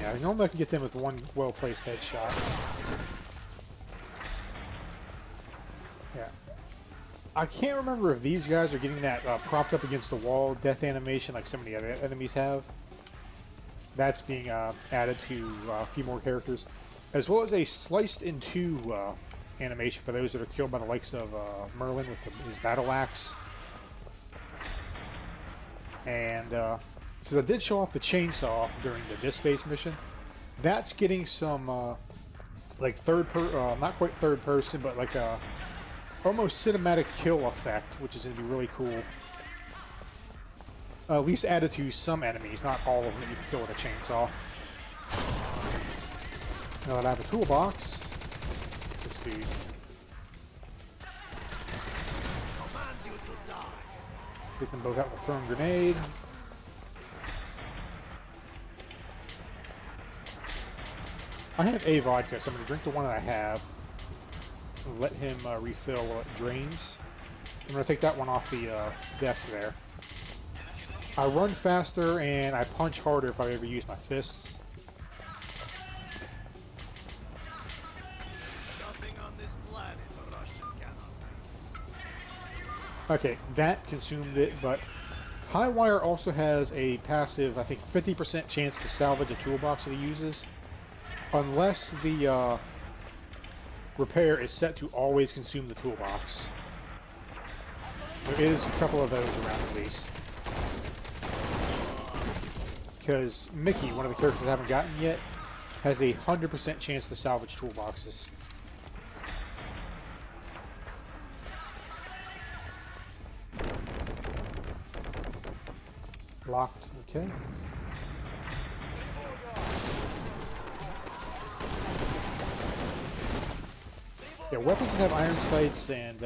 Yeah, normally I can get them with one well-placed headshot. Yeah. I can't remember if these guys are getting that propped up against the wall death animation like some of the other enemies have. That's being added to a few more characters, as well as a sliced in two animation for those that are killed by the likes of Merlin with his battle axe. And since I did show off the chainsaw during the disc-based mission, that's getting some like not quite third person, but like a almost cinematic kill effect, which is going to be really cool. At least added to some enemies, not all of them that you can kill with a chainsaw. Now that I have a toolbox, let's do. Get them both out with a thrown grenade. I have a vodka, so I'm going to drink the one that I have. Let him refill while it drains. I'm going to take that one off the desk there. I run faster and I punch harder if I ever use my fists. Okay, that consumed it, but Highwire also has a passive, I think, 50% chance to salvage a toolbox that he uses, unless the repair is set to always consume the toolbox. There is a couple of those around at least. because Mickey, one of the characters I haven't gotten yet, has a 100% chance to salvage toolboxes. Locked, okay. Yeah, weapons that have iron sights and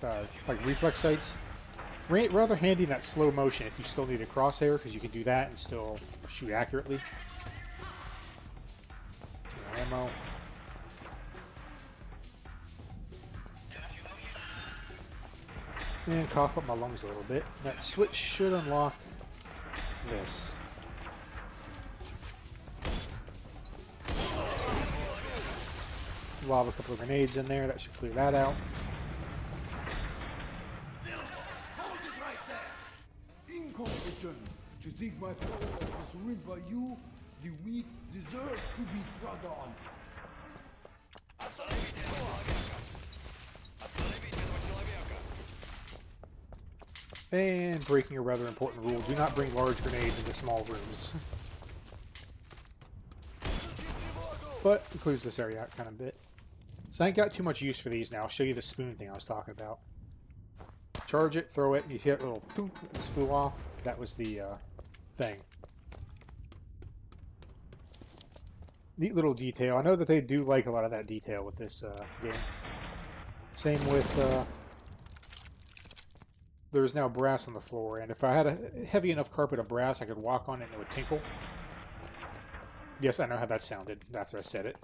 like reflex sights. Rather handy in that slow motion if you still need a crosshair, because you can do that and still shoot accurately. Some ammo. And cough up my lungs a little bit. That switch should unlock this. Lob a couple of grenades in there. That should clear that out. Incompetent! To think my power was ruined by you, the weak deserve to be trod on. And breaking a rather important rule, do not bring large grenades into small rooms. But it clears this area out kind of a bit. So I ain't got too much use for these now. I'll show you the spoon thing I was talking about. Charge it, throw it, you see that little thump, it just flew off. That was the thing. Neat little detail. I know that they do like a lot of that detail with this game. Same with... there's now brass on the floor, and if I had a heavy enough carpet of brass, I could walk on it and it would tinkle. Yes, I know how that sounded after I said it.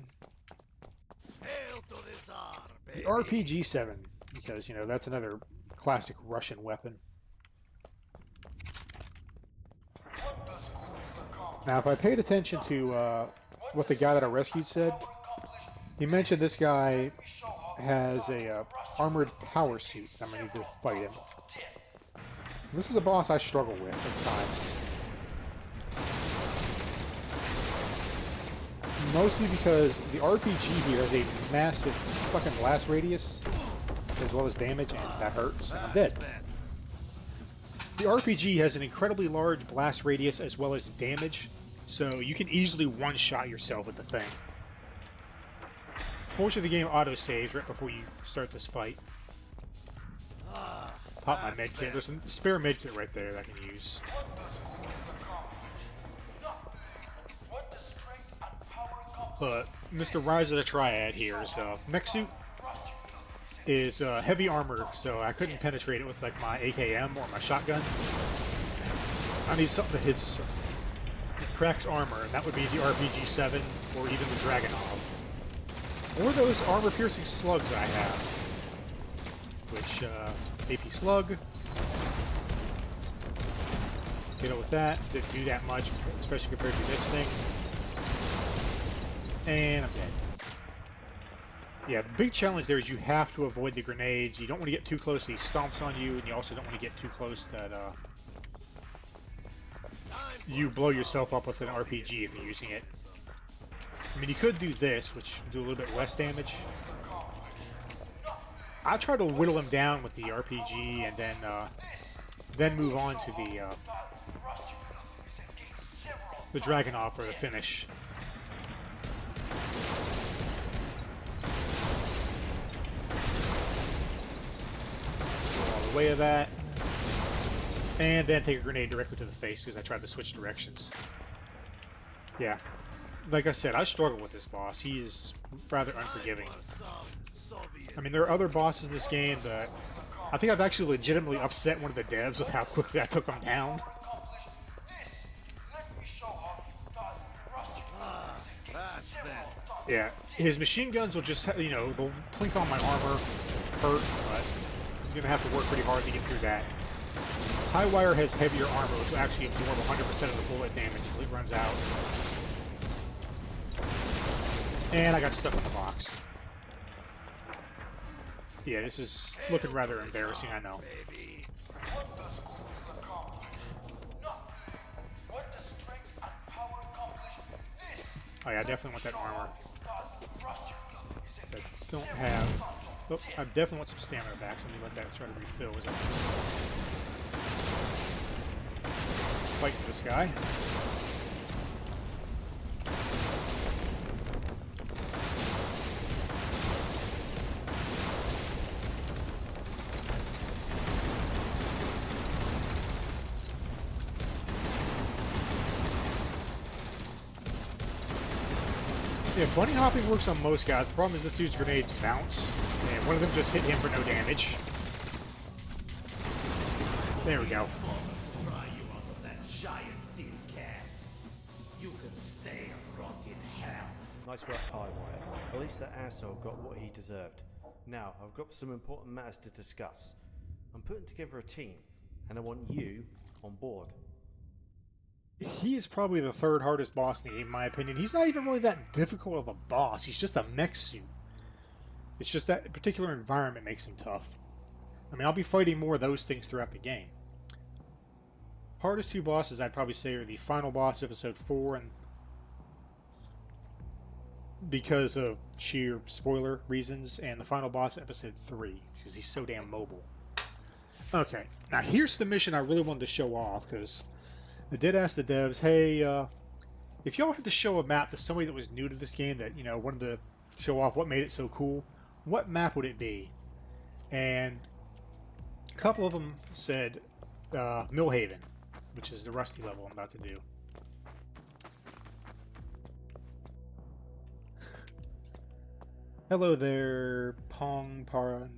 The RPG-7, because, you know, that's another classic Russian weapon. Now, if I paid attention to what the guy that I rescued said, he mentioned this guy has a armored power suit. I'm going to need to fight him. This is a boss I struggle with at times. Mostly because the RPG here has a massive fucking blast radius, as well as damage, and that hurts, and I'm dead. The RPG has an incredibly large blast radius as well as damage, so you can easily one-shot yourself with the thing. Fortunately, the game auto-saves right before you start this fight. Pop my medkit. There's a spare medkit right there that I can use. Mr. Rise of the Triad here is mech suit is heavy armor, so I couldn't penetrate it with like my AKM or my shotgun. I need something that hits, that cracks armor, and that would be the RPG-7 or even the Dragunov, or those armor-piercing slugs I have, which AP slug. Get it with that. Didn't do that much, especially compared to this thing. And I'm dead. Yeah, the big challenge there is you have to avoid the grenades. You don't want to get too close, he stomps on you, and you also don't want to get too close that you blow yourself up with an RPG if you're using it. I mean, you could do this, which would do a little bit less damage. I try to whittle him down with the RPG and then move on to the Dragunov for the finish. Way of that, and then take a grenade directly to the face because I tried to switch directions. Yeah, like I said, I struggle with this boss. He's rather unforgiving. I mean, there are other bosses in this game that I think I've actually legitimately upset one of the devs with how quickly I took him down. Yeah, his machine guns will just, you know, they'll plink on my armor, hurt, but he's gonna have to work pretty hard to get through that. This high wire has heavier armor, which will actually absorb 100% of the bullet damage until it runs out. And I got stuck in the box. Yeah, this is looking rather embarrassing, I know. Oh yeah, I definitely want that armor. I don't have... Oh, I definitely want some stamina back, so let me let that try to refill. fighting this guy. Yeah, bunny hopping works on most guys. The problem is this dude's grenades bounce, and one of them just hit him for no damage. There we go. Pry you off of that giant tin can. You can stay and rot in hell. Nice work, Highwire. At least that asshole got what he deserved. Now, I've got some important matters to discuss. I'm putting together a team, and I want you on board. He is probably the third hardest boss in the game, in my opinion. He's not even really that difficult of a boss. He's just a mech suit. It's just that particular environment makes him tough. I mean, I'll be fighting more of those things throughout the game. Hardest two bosses, I'd probably say, are the final boss of Episode 4, and because of sheer spoiler reasons, and the final boss of Episode 3, because he's so damn mobile. Okay, now here's the mission I really wanted to show off, because I did ask the devs, hey, if y'all had to show a map to somebody that was new to this game that, you know, wanted to show off what made it so cool, what map would it be? And a couple of them said Millhaven, which is the Rusty level I'm about to do. Hello there, Ponderin.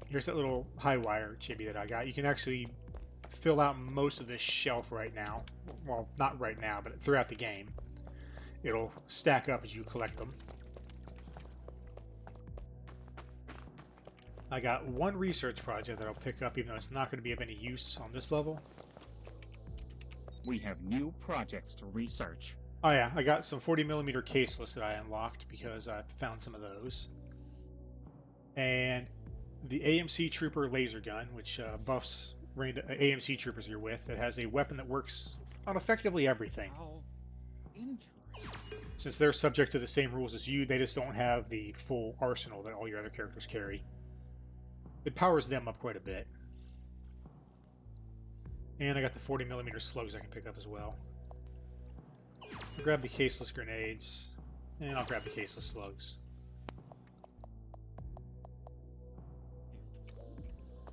Here's that little high wire chibi that I got. You can actually fill out most of this shelf right now. Well, not right now, but throughout the game. It'll stack up as you collect them. I got one research project that I'll pick up, even though it's not going to be of any use on this level. We have new projects to research. Oh yeah, I got some 40mm caseless that I unlocked because I found some of those. And the AMC Trooper laser gun, which buffs AMC Troopers you're with, that has a weapon that works on effectively everything. How interesting. Since they're subject to the same rules as you, they just don't have the full arsenal that all your other characters carry. It powers them up quite a bit. And I got the 40mm slugs I can pick up as well. I'll grab the caseless grenades, and I'll grab the caseless slugs.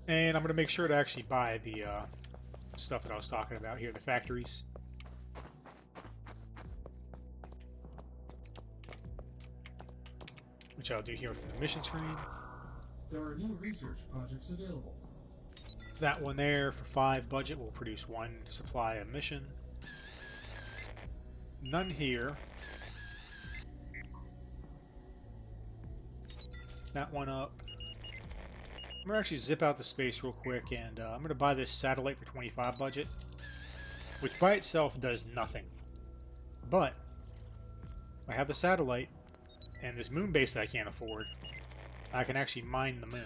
And I'm going to make sure to actually buy the stuff that I was talking about here, the factories. Which I'll do here from the mission screen. There are new research projects available. That one there for 5 budget will produce 1 supply of mission. None here. That one up. I'm going to actually zip out the space real quick, and I'm going to buy this satellite for 25 budget, which by itself does nothing. But I have the satellite and this moon base that I can't afford. I can actually mine the moon,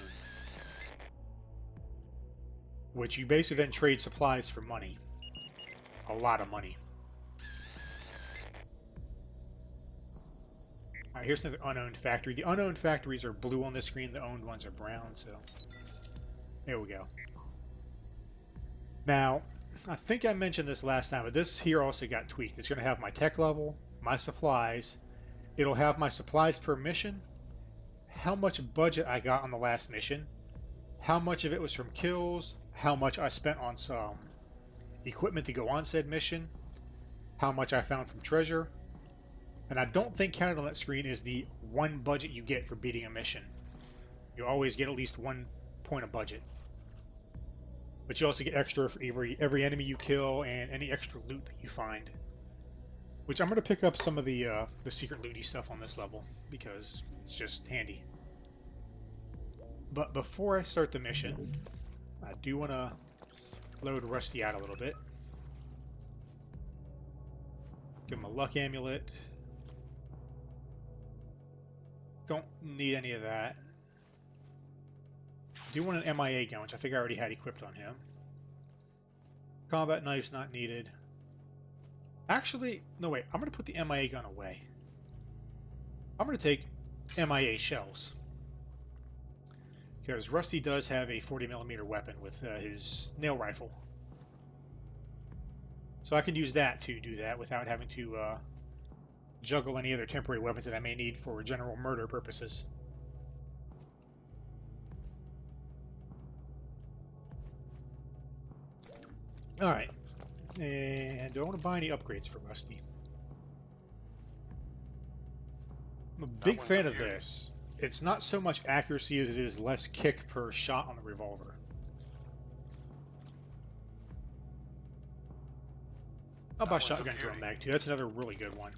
which you basically then trade supplies for money. A lot of money. Alright, here's the unowned factory. The unowned factories are blue on this screen, the owned ones are brown, so there we go. Now, I think I mentioned this last time, but this here also got tweaked. It's going to have my tech level, my supplies. It'll have my supplies per mission, how much budget I got on the last mission, how much of it was from kills, how much I spent on some equipment to go on said mission, how much I found from treasure, and I don't think counted on that screen is the 1 budget you get for beating a mission. You always get at least 1 point of budget. But you also get extra for every enemy you kill and any extra loot that you find. Which I'm going to pick up some of the secret looty stuff on this level, because it's just handy. But before I start the mission, I do want to load Rusty out a little bit. Give him a luck amulet. Don't need any of that. I do want an MIA gun, which I think I already had equipped on him. Combat knife's not needed. Actually, no wait, I'm going to put the MIA gun away. I'm going to take MIA shells. Because Rusty does have a 40mm weapon with his nail rifle. So I can use that to do that without having to juggle any other temporary weapons that I may need for general murder purposes. Alright. And do I want to buy any upgrades for Rusty? I'm a big fan of this. It's not so much accuracy as it is less kick per shot on the revolver. I'll buy shotgun drum mag too. That's another really good one.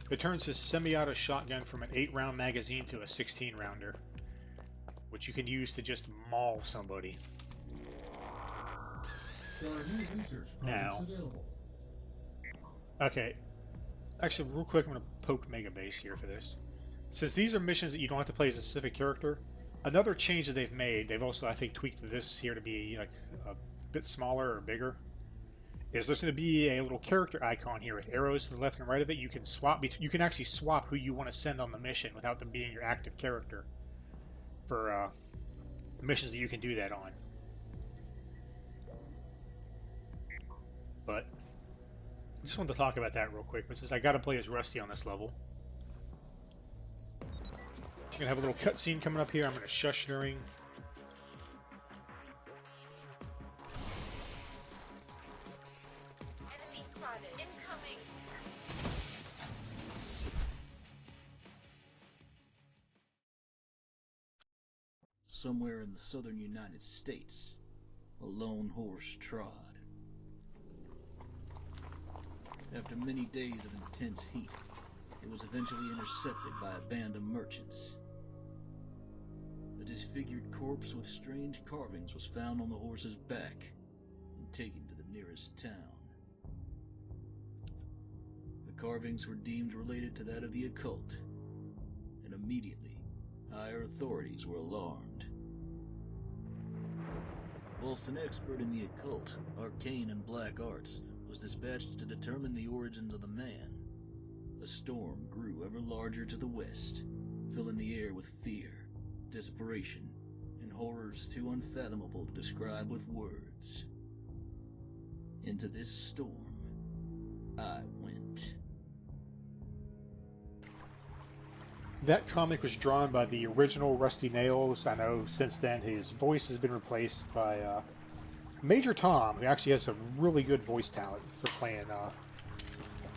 It turns his semi-auto shotgun from an 8-round magazine to a 16-rounder, which you can use to just maul somebody. There are new research Now. projects available. Okay. Actually, real quick, I'm going to poke Mega Base here for this. Since these are missions that you don't have to play as a specific character, another change that they've made, they've also, I think, tweaked this here to be like a bit smaller or bigger, is there's going to be a little character icon here with arrows to the left and right of it. You can swap. You can actually swap who you want to send on the mission without them being your active character for missions that you can do that on. But I just wanted to talk about that real quick. But since I got to play as Rusty on this level, I'm gonna have a little cutscene coming up here. I'm gonna shush during. Enemy spotted. Incoming. Somewhere in the southern United States, a lone horse trod. After many days of intense heat, it was eventually intercepted by a band of merchants. A disfigured corpse with strange carvings was found on the horse's back and taken to the nearest town. The carvings were deemed related to that of the occult, and immediately, higher authorities were alarmed. Whilst an expert in the occult, arcane, and black arts was dispatched to determine the origins of the man, a storm grew ever larger to the west, filling the air with fear, desperation, and horrors too unfathomable to describe with words. Into this storm, I went. That comic was drawn by the original Rusty Nails. I know since then his voice has been replaced by Major Tom, who actually has some really good voice talent for playing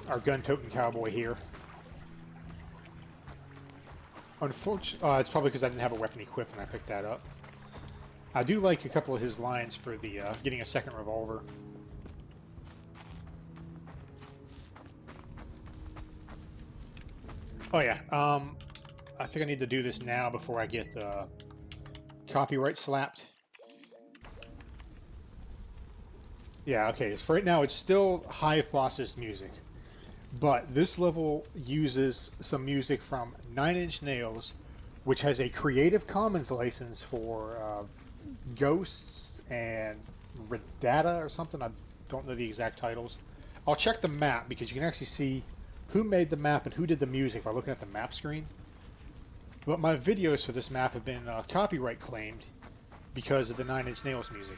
our gun-toting cowboy here. Unfortunately, it's probably because I didn't have a weapon equipped when I picked that up. I do like a couple of his lines for the getting a second revolver. Oh yeah, I think I need to do this now before I get copyright slapped. Yeah, okay, for right now it's still Hive Boss's music. But this level uses some music from 9 Inch Nails, which has a Creative Commons license for Ghosts and Redata or something. I don't know the exact titles. I'll check the map because you can actually see who made the map and who did the music by looking at the map screen. But my videos for this map have been copyright claimed because of the 9 Inch Nails music.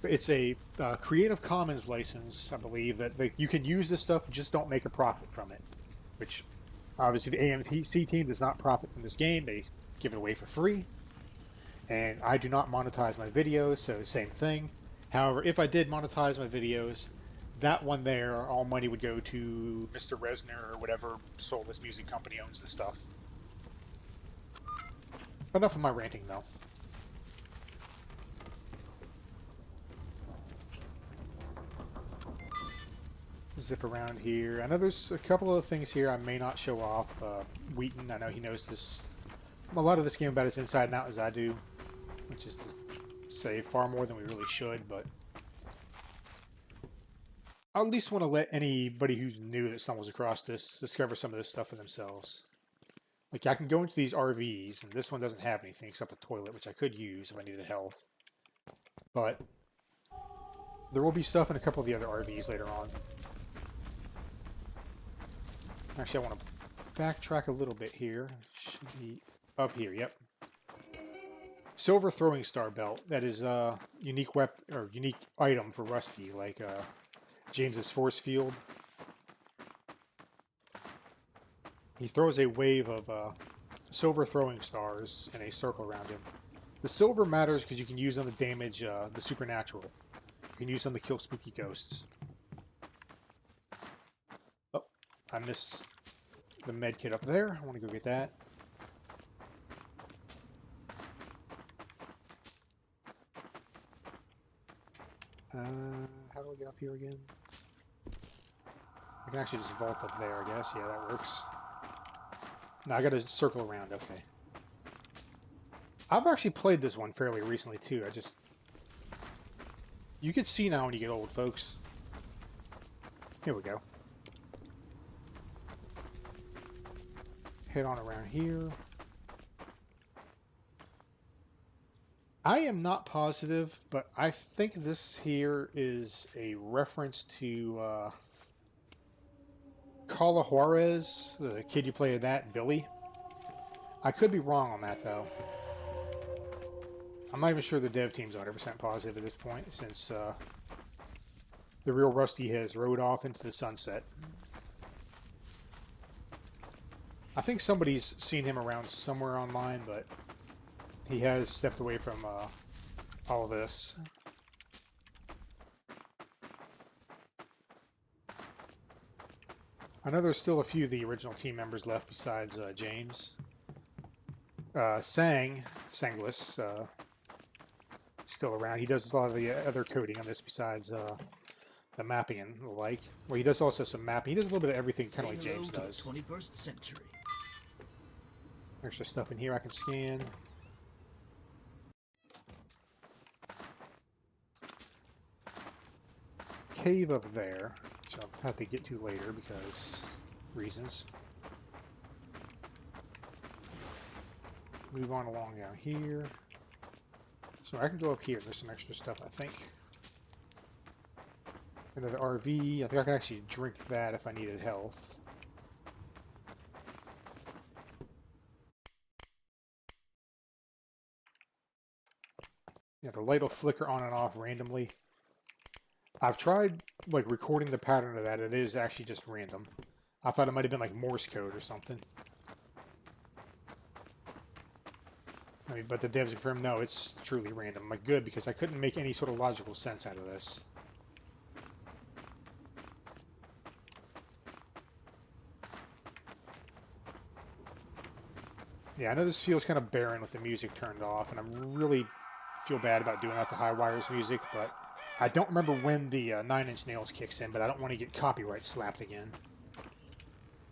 It's a Creative Commons license, I believe, that you can use this stuff, just don't make a profit from it. Which, obviously, the AMC team does not profit from this game. They give it away for free. And I do not monetize my videos, so same thing. However, if I did monetize my videos, that one there, all money would go to Mr. Resner or whatever soulless music company owns the stuff. Enough of my ranting, though. Zip around here. I know there's a couple of things here I may not show off. Wheaton, I know he knows this, a lot of this game about its inside and out as I do, which is to say far more than we really should, but I at least want to let anybody who's new that stumbles across this discover some of this stuff for themselves. Like, I can go into these RVs, and this one doesn't have anything except a toilet, which I could use if I needed health. But there will be stuff in a couple of the other RVs later on. Actually, I want to backtrack a little bit here. Should be up here, yep. silver throwing star belt. That is a unique unique item for Rusty, like James's force field. He throws a wave of silver throwing stars in a circle around him. The silver matters because you can use them to damage the supernatural. You can use them to kill spooky ghosts. Oh, I missed the med kit up there. I want to go get that. How do I get up here again? I can actually just vault up there, I guess. Yeah, that works. Now I gotta circle around, okay. I've actually played this one fairly recently, too. You can see now when you get old, folks. Here we go. Head on around here. I am not positive, but I think this here is a reference to Carla Juarez, the kid you played that, Billy. I could be wrong on that, though. I'm not even sure the dev team's 100% positive at this point, since the real Rusty has rode off into the sunset. I think somebody's seen him around somewhere online, but he has stepped away from all of this. I know there's still a few of the original team members left besides James. Sanglis, still around. He does a lot of the other coding on this besides the mapping and the like. Well, he does also some mapping. He does a little bit of everything, kind of like James does. 21st century. Extra stuff in here I can scan. Cave up there, which I'll have to get to later because reasons. Move on along down here. So I can go up here. There's some extra stuff, I think. Another RV. I think I can actually drink that if I needed health. Yeah, the light will flicker on and off randomly. I've tried like recording the pattern of that. It is actually just random. I thought it might have been like Morse code or something. I mean, but the devs confirmed no, it's truly random. I'm like, good, because I couldn't make any sort of logical sense out of this. Yeah, I know this feels kind of barren with the music turned off, and I really feel bad about doing that to High Wires music, but I don't remember when the 9 Inch Nails kicks in, but I don't want to get copyright slapped again.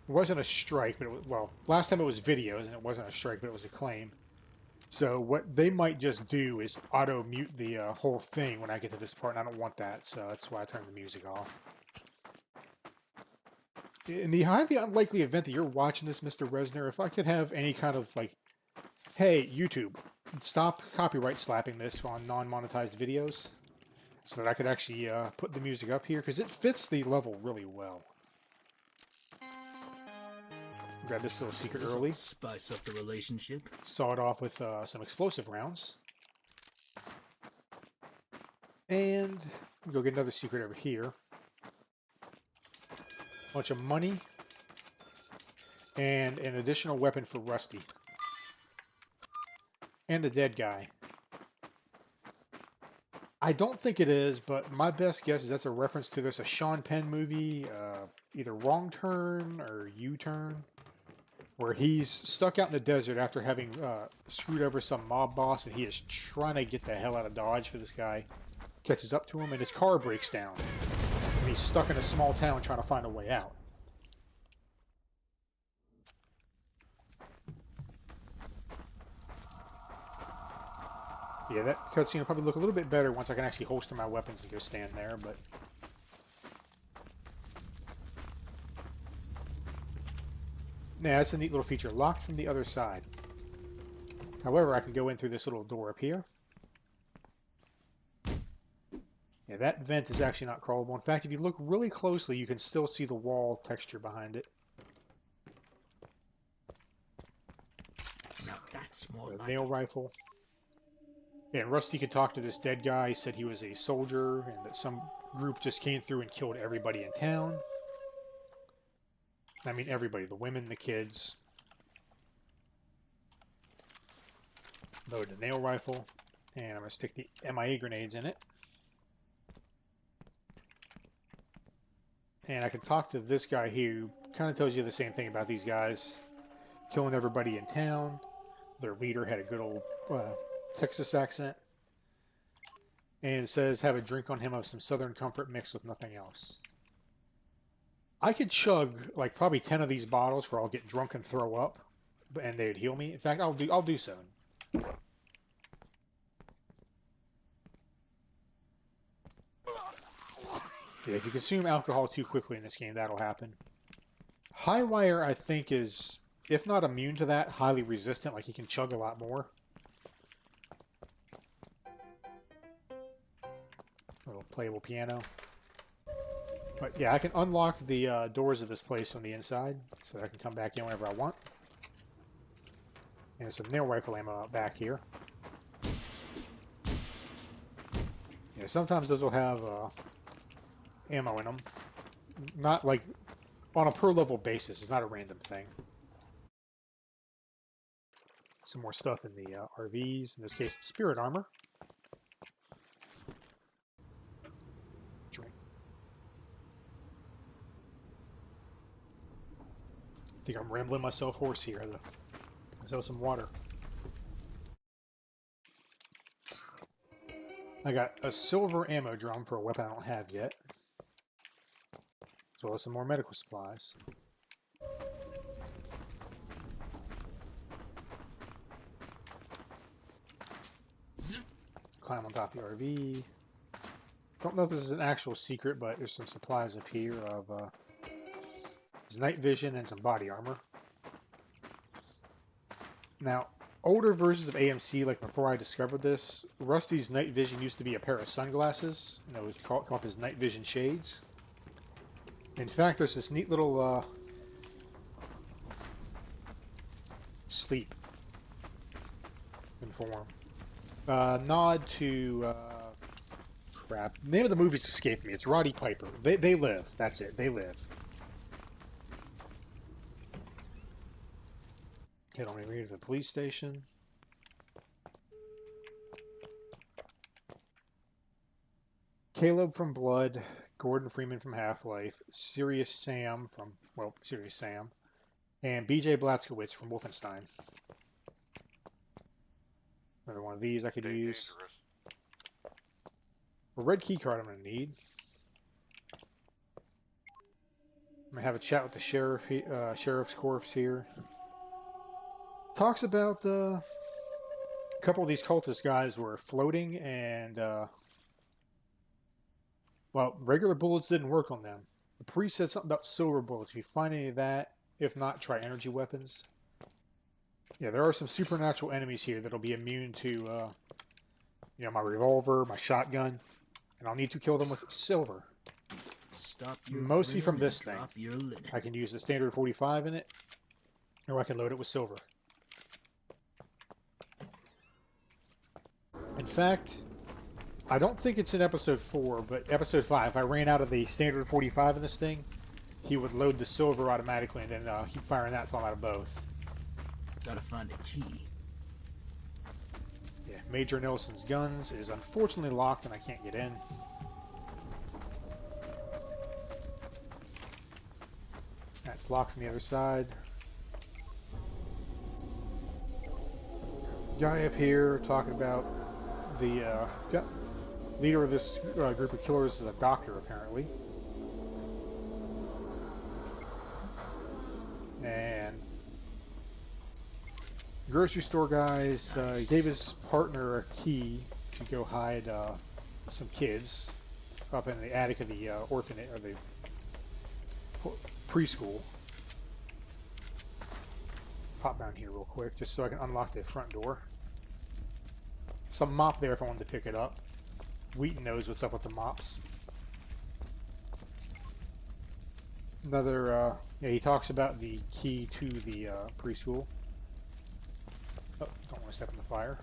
It wasn't a strike, but it was, well, last time it was videos, and it wasn't a strike, but it was a claim. So what they might just do is auto-mute the whole thing when I get to this part, and I don't want that, so that's why I turned the music off. In the highly unlikely event that you're watching this, Mr. Resner, if I could have any kind of, like, hey, YouTube, stop copyright slapping this on non-monetized videos, so that I could actually put the music up here, because it fits the level really well. Grab this little secret early. Spice up the relationship. Saw it off with some explosive rounds. And go get another secret over here. Bunch of money. And an additional weapon for Rusty. And a dead guy. I don't think it is, but my best guess is that's a reference to a Sean Penn movie, either Wrong Turn or U-Turn, where he's stuck out in the desert after having screwed over some mob boss, and he is trying to get the hell out of Dodge for this guy. Catches up to him, and his car breaks down. And he's stuck in a small town trying to find a way out. Yeah, that cutscene will probably look a little bit better once I can actually holster my weapons and go stand there, but... Yeah, that's a neat little feature. Locked from the other side. However, I can go in through this little door up here. Yeah, that vent is actually not crawlable. In fact, if you look really closely, you can still see the wall texture behind it. Now that's more like nail rifle. And Rusty could talk to this dead guy. He said he was a soldier and that some group just came through and killed everybody in town. I mean everybody, the women, the kids. Load the nail rifle. And I'm going to stick the MIA grenades in it. And I can talk to this guy here who kind of tells you the same thing about these guys. Killing everybody in town. Their leader had a good old Texas accent. And it says, have a drink on him of some Southern Comfort mixed with nothing else. I could chug like probably 10 of these bottles for I'll get drunk and throw up. And they'd heal me. In fact, I'll do so. Yeah, if you consume alcohol too quickly in this game, that'll happen. Highwire, I think, is, if not immune to that, highly resistant. Like, he can chug a lot more. Little playable piano. But, yeah, I can unlock the doors of this place from the inside, so that I can come back in whenever I want. And some nail rifle ammo out back here. Yeah, sometimes those will have ammo in them. Not like on a per level basis. It's not a random thing. Some more stuff in the RVs. In this case, spirit armor. Drink. I think I'm rambling myself hoarse here. Let's have some water. I got a silver ammo drum for a weapon I don't have yet. As well as some more medical supplies. Climb on top of the RV. Don't know if this is an actual secret, but there's some supplies up here of there's night vision and some body armor. Now, older versions of AMC, like before I discovered this, Rusty's night vision used to be a pair of sunglasses. You know, it was called up his night vision shades. In fact, there's this neat little sleep inform. Nod to crap. The name of the movie's escaped me. It's Roddy Piper. They live. That's it. They live. Head on me to the police station. Caleb from Blood, Gordon Freeman from Half-Life, Serious Sam from, well, Serious Sam, and BJ Blazkowicz from Wolfenstein. Another one of these I could use. A red key card I'm going to need. I'm going to have a chat with the sheriff's corpse here. Talks about a couple of these cultist guys were floating and, well, regular bullets didn't work on them. The priest said something about silver bullets. If you find any of that, if not, try energy weapons. Yeah, there are some supernatural enemies here that'll be immune to, you know, my revolver, my shotgun, and I'll need to kill them with silver. Mostly from this thing. I can use the standard 45 in it, or I can load it with silver. In fact, I don't think it's in episode 4, but episode 5, if I ran out of the standard 45 in this thing, he would load the silver automatically and then keep firing that until I'm out of both. Gotta find a key. Yeah, Major Nelson's guns is unfortunately locked and I can't get in. That's locked from the other side. Guy up here talking about the leader of this group of killers is a doctor, apparently. And grocery store guys gave his partner a key to go hide some kids up in the attic of the orphanage or the preschool. Pop down here real quick just so I can unlock the front door. Some mop there if I wanted to pick it up. Wheaton knows what's up with the mops. Another, yeah, he talks about the key to the preschool. Oh, don't want to step in the fire.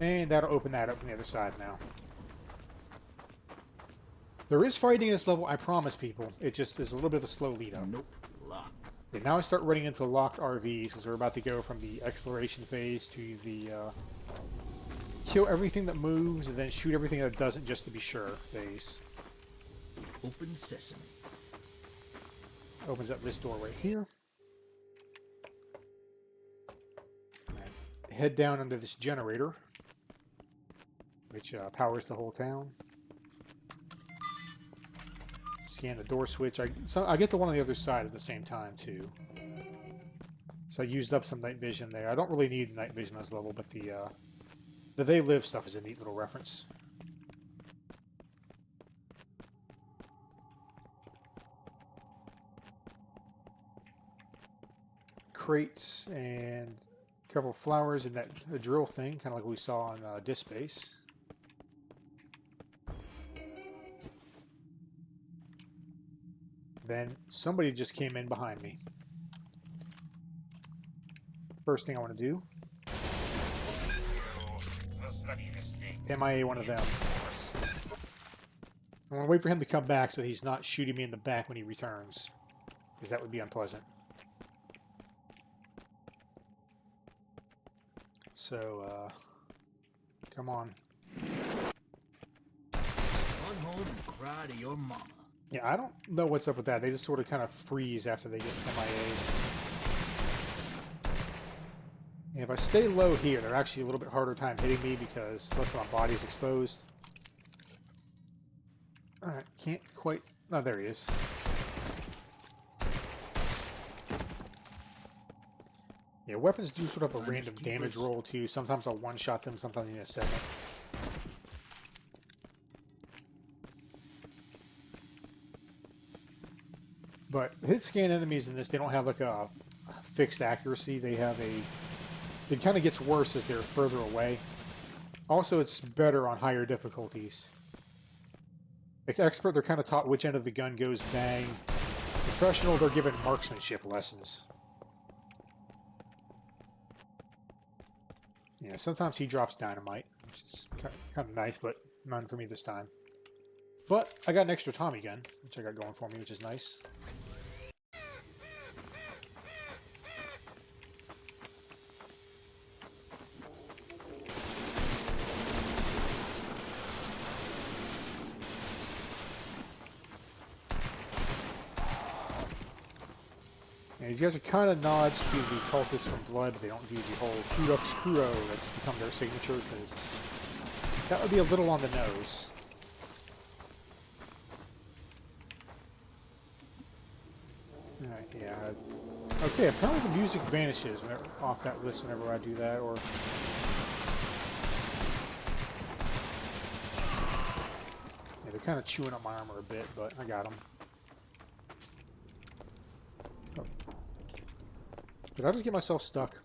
And that'll open that up from the other side now. There is fighting in this level, I promise people. It just is a little bit of a slow lead up. Nope. Locked. Yeah, now I start running into locked RVs because we're about to go from the exploration phase to the kill everything that moves and then shoot everything that doesn't just to be sure phase. Open sesame. Opens up this door right here. Head down under this generator, which powers the whole town. Scan the door switch. I get the one on the other side at the same time, too. So I used up some night vision there. I don't really need night vision on this level, but the They Live stuff is a neat little reference. Crates and a couple of flowers in that drill thing, kind of like we saw on Disc Space. Then somebody just came in behind me. First thing I want to do, MIA one of them. I want to wait for him to come back so he's not shooting me in the back when he returns, because that would be unpleasant. So, come on. Run home and cry to your mama. Yeah, I don't know what's up with that. They just sort of kind of freeze after they get MIA. And if I stay low here, they're actually a little bit harder time hitting me because less of my body's exposed. Alright, can't quite... Oh, there he is. Yeah, weapons do sort of a random damage roll, too. Sometimes I'll one-shot them, sometimes in a second. But hit scan enemies in this, they don't have like a fixed accuracy. They have a... It kind of gets worse as they're further away. Also, it's better on higher difficulties. Like expert, they're kind of taught which end of the gun goes bang. Professional, they're given marksmanship lessons. Yeah, sometimes he drops dynamite, which is kind of nice, but none for me this time. But I got an extra Tommy gun, which I got going for me, which is nice. Yeah, these guys are kind of nods to the cultists from Blood, but they don't do the whole Kudux Kuro that's become their signature, because that would be a little on the nose. Alright, yeah. Okay, apparently the music vanishes whenever, off that list whenever I do that, or... Yeah, they're kind of chewing up my armor a bit, but I got them. Oh. Did I just get myself stuck?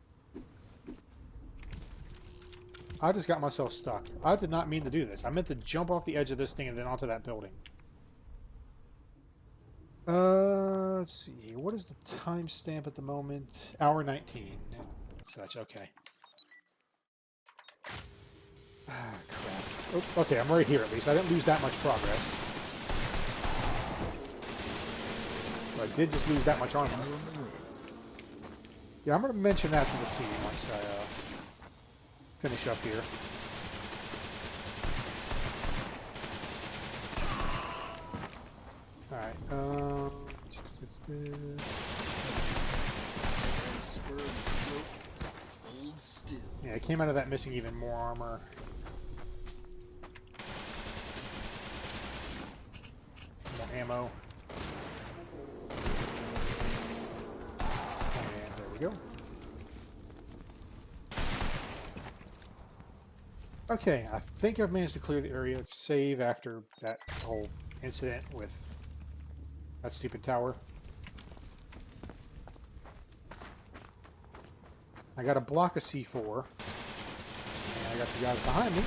I just got myself stuck. I did not mean to do this. I meant to jump off the edge of this thing and then onto that building. Let's see. What is the timestamp at the moment? Hour 19. Such, okay. Ah, crap. Oh, okay, I'm right here at least. I didn't lose that much progress. But I did just lose that much armor. Yeah, I'm going to mention that to the team once I finish up here. Alright, yeah, I came out of that missing even more armor. More ammo. And there we go. Okay, I think I've managed to clear the area. Let's save after that whole incident with that stupid tower. I got a block of C4. And I got the guys behind me.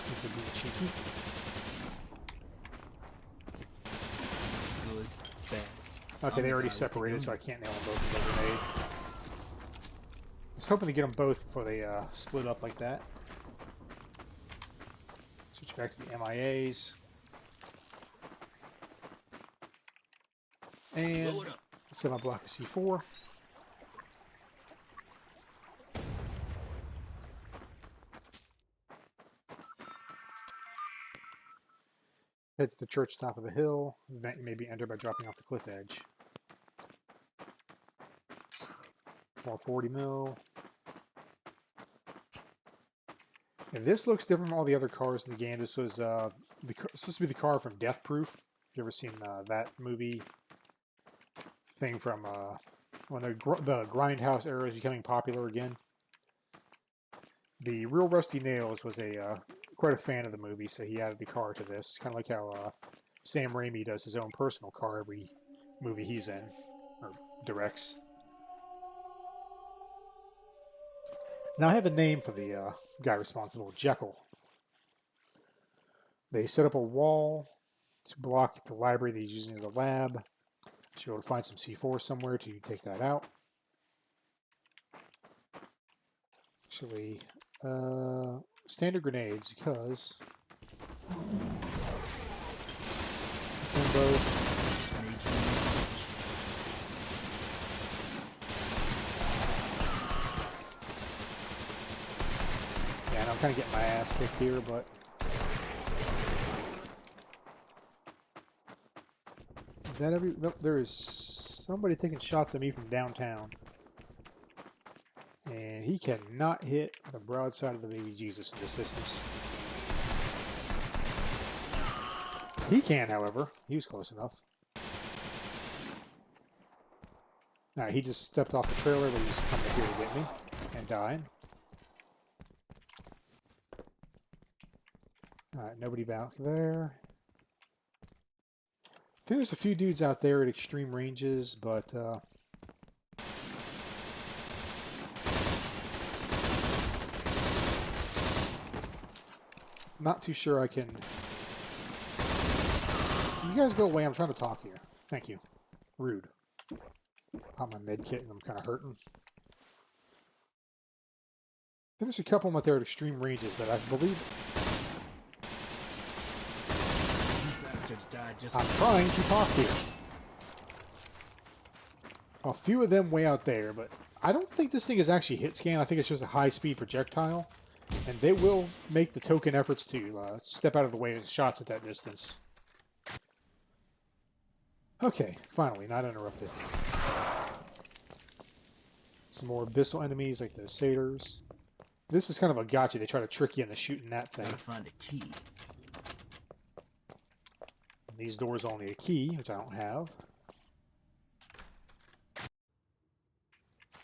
This would be cheeky. Good, bad. Okay, they already separated, so I can't nail them both with a grenade. I was hoping to get them both before they split up like that. Switch back to the MIAs. And set my block of C4. Head to the church top of the hill. Event you may be entered by dropping off the cliff edge. More 40 mil. And this looks different from all the other cars in the game. This was supposed to be the car from Death Proof. You ever seen that movie thing from when the Grindhouse era is becoming popular again? The real Rusty Nails was quite a fan of the movie, so he added the car to this. Kind of like how Sam Raimi does his own personal car every movie he's in or directs. Now I have a name for the guy responsible, Jekyll. They set up a wall to block the library that he's using as a lab. Should be able to find some C4 somewhere to take that out. Actually, standard grenades, because yeah, and I'm kind of getting my ass kicked here, but is that there is somebody taking shots at me from downtown. And he cannot hit the broadside of the baby Jesus in this distance. He can, however. He was close enough. Alright, he just stepped off the trailer, but he's coming here to get me. And died. Alright, nobody back there. I think there's a few dudes out there at extreme ranges, but not too sure I can. You guys go away. I'm trying to talk here. Thank you. Rude. Got my med kit and I'm kind of hurting. There's a couple of them out there at extreme ranges, but I believe I'm trying to talk here. A few of them way out there, but I don't think this thing is actually hit scan. I think it's just a high-speed projectile. And they will make the token efforts to step out of the way of shots at that distance. Okay, finally, not interrupted. Some more abyssal enemies like the satyrs. This is kind of a gotcha. They try to trick you into shooting that thing. Gotta find a key. These doors only a key, which I don't have.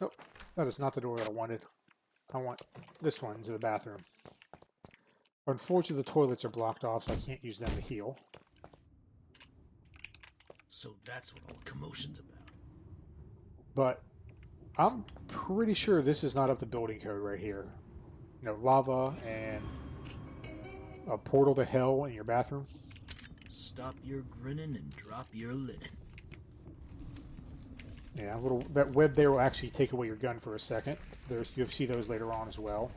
Oh, that is not the door that I wanted. I want this one to the bathroom. Unfortunately, the toilets are blocked off, so I can't use them to heal. So that's what all the commotion's about. But I'm pretty sure this is not up to building code right here. You know, lava and a portal to hell in your bathroom. Stop your grinning and drop your linen. Yeah, that web there will actually take away your gun for a second. You'll see those later on as well.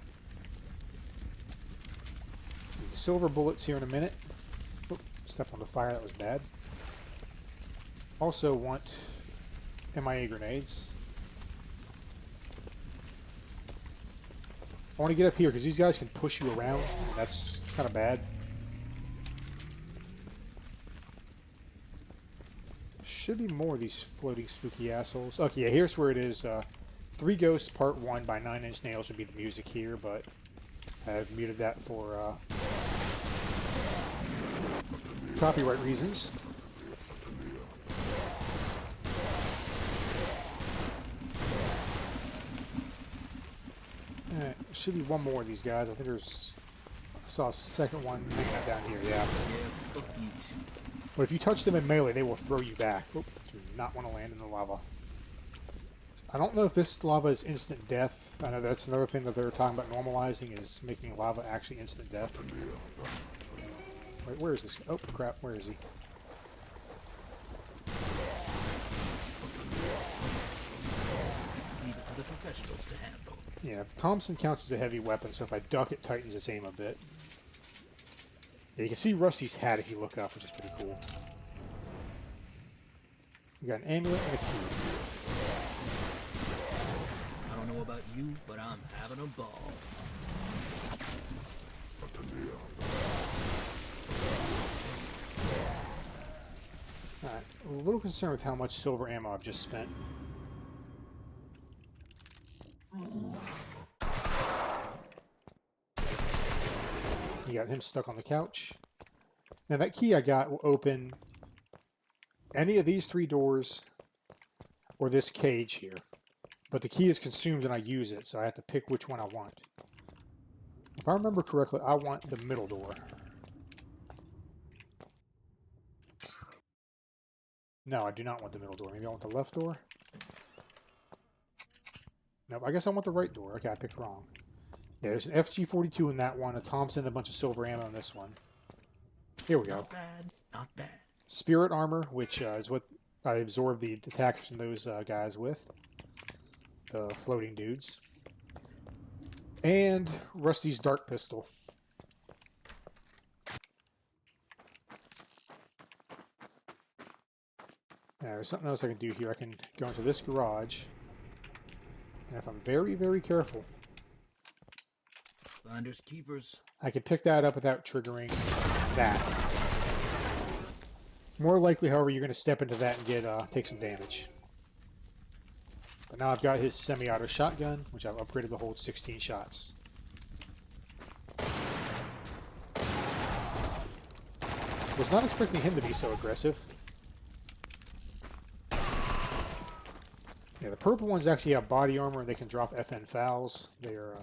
These silver bullets here in a minute. Oop, stepped on the fire, that was bad. Also want MIA grenades. I want to get up here because these guys can push you around, and that's kind of bad. Should be more of these floating spooky assholes. Okay, yeah, here's where it is. Three Ghosts Part 1 by 9 Inch Nails would be the music here, but I've muted that for copyright reasons. Should be one more of these guys. I think there's... I saw a second one hanging out down here, yeah. But if you touch them in melee, they will throw you back. Oop, do not want to land in the lava. I don't know if this lava is instant death. I know that's another thing that they're talking about normalizing, is making lava actually instant death. Wait, where is this? Oh, crap, where is he? Leave it for the professionals to handle. Yeah, Thompson counts as a heavy weapon, so if I duck, it tightens its aim a bit. Yeah, you can see Rusty's hat if you look up, which is pretty cool. You got an amulet and a key. I don't know about you, but I'm having a ball. Alright, a little concerned with how much silver ammo I've just spent. You got him stuck on the couch. Now that key I got will open any of these 3 doors or this cage here. But the key is consumed and I use it, so I have to pick which one I want. If I remember correctly, I want the middle door. No, I do not want the middle door. Maybe I want the left door? Nope, I guess I want the right door. Okay, I picked wrong. Yeah, there's an FG-42 in that one, a Thompson, and a bunch of silver ammo in this one. Here we go. Not bad, not bad. Spirit armor, which is what I absorbed the attacks from those guys with. The floating dudes. And Rusty's dart pistol. Now, there's something else I can do here. I can go into this garage. And if I'm very, very careful, Finders keepers. I can pick that up without triggering that. More likely, however, you're going to step into that and get take some damage. But now I've got his semi-auto shotgun, which I've upgraded to hold 16 shots. Was not expecting him to be so aggressive. Yeah, the purple ones actually have body armor and they can drop FN fouls. They are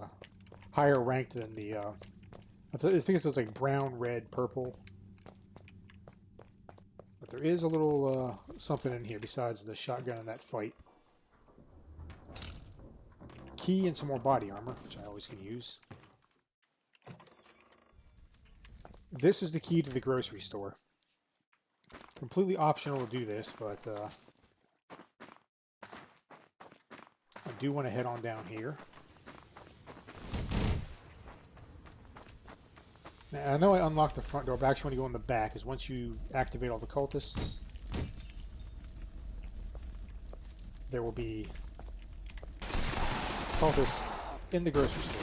higher ranked than the... I think it says like brown, red, purple. But there is a little something in here besides the shotgun in that fight. Key and some more body armor, which I always can use. This is the key to the grocery store. Completely optional to do this, but I do want to head on down here. Now, I know I unlocked the front door, but I actually want to go in the back, because once you activate all the cultists, there will be cultists in the grocery store.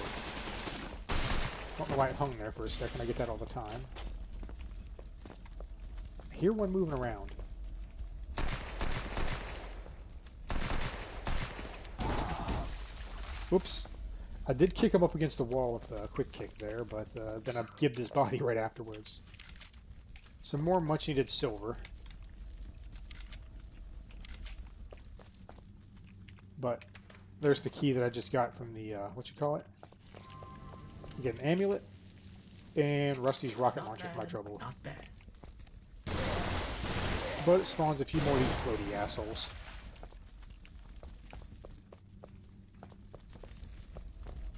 Don't know why it hung there for a second. I get that all the time. I hear one moving around. Whoops. I did kick him up against the wall with a quick kick there, but then I gibbed his body right afterwards. Some more much needed silver. But there's the key that I just got from the, what you call it? You get an amulet and Rusty's rocket launcher for my trouble. Not bad. But it spawns a few more of these floaty assholes.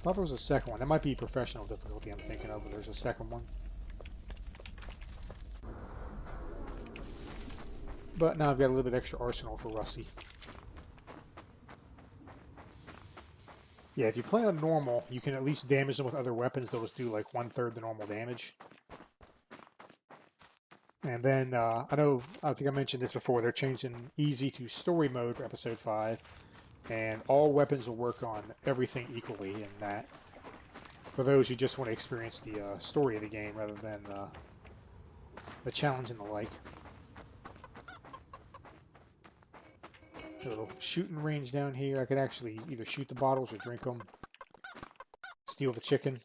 I thought there was a second one. That might be professional difficulty I'm thinking of, but there's a second one. But now I've got a little bit extra arsenal for Rusty. Yeah, if you play on normal, you can at least damage them with other weapons. They'll just do like 1/3 the normal damage. And then, I think I mentioned this before, they're changing easy to story mode for episode 5. And all weapons will work on everything equally in that. For those who just want to experience the story of the game rather than the challenge and the like. A little shooting range down here. I could actually either shoot the bottles or drink them. Steal the chicken.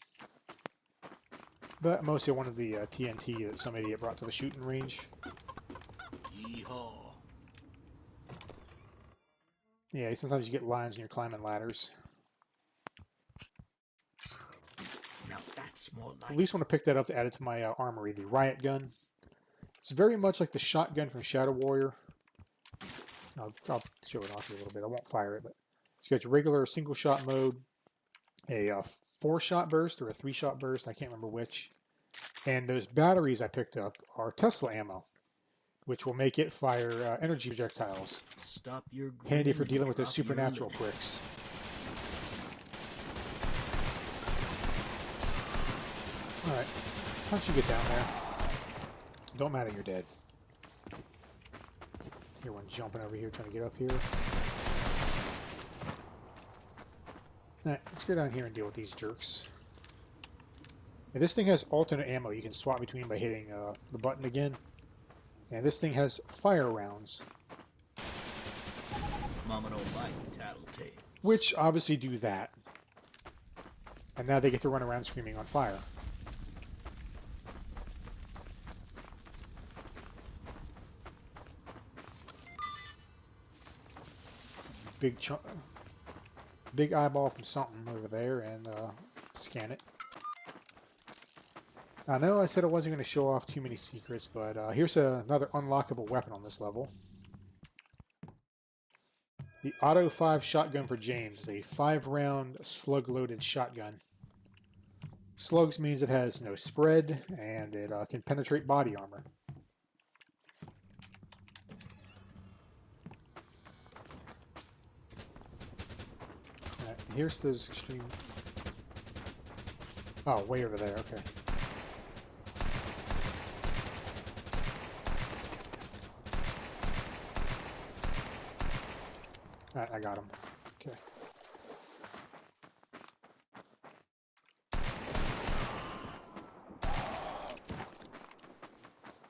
But mostly I wanted the TNT that some idiot brought to the shooting range. Yeehaw. Yeah, sometimes you get lines when you're climbing ladders. Now that's more like At least want to pick that up to add it to my armory, the riot gun. It's very much like the shotgun from Shadow Warrior. I'll show it off here a little bit. I won't fire it, but it's got your regular single shot mode, a 4-shot burst or a 3-shot burst. I can't remember which. And those batteries I picked up are Tesla ammo, which will make it fire energy projectiles. Stop your Handy for grinning dealing and with those drop your supernatural lid. pricks. Alright. Why don't you get down there? Don't matter, you're dead. Hear one jumping over here, trying to get up here. Alright, let's go down here and deal with these jerks. Now, this thing has alternate ammo you can swap between by hitting the button again. And this thing has fire rounds. Mama don't like tattletales. Which obviously do that. And now they get to run around screaming on fire. Big chunk, big eyeball from something over there, and scan it. I know I said I wasn't going to show off too many secrets, but here's another unlockable weapon on this level. The Auto 5 shotgun for James is a 5-round slug-loaded shotgun. Slugs means it has no spread, and it can penetrate body armor. Alright, here's those extreme... Oh, way over there, okay. Alright, I got him. Okay.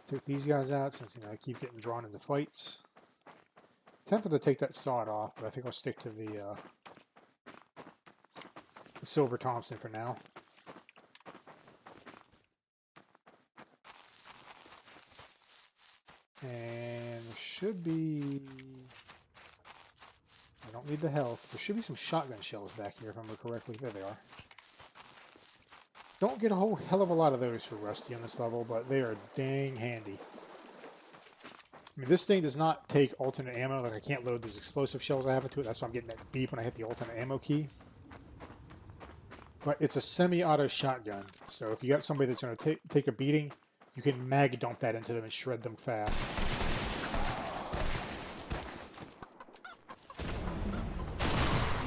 Take these guys out since, I keep getting drawn into fights. Tempted to take that sawed off, but I think I'll stick to the Silver Thompson for now. And there should be... I don't need the health. There should be some shotgun shells back here, if I remember correctly. There they are. Don't get a whole hell of a lot of those for Rusty on this level, but they are dang handy. I mean, this thing does not take alternate ammo. Like, I can't load those explosive shells I have into it. That's why I'm getting that beep when I hit the alternate ammo key. But it's a semi-auto shotgun. So if you got somebody that's going to take a beating, you can mag dump that into them and shred them fast.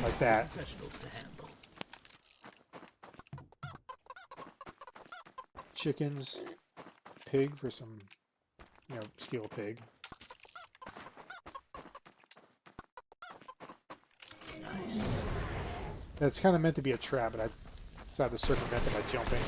Like that. Professionals to handle. Chickens. Pig for some, steal a pig. Nice. That's kind of meant to be a trap, but I decided to circumvent it by jumping.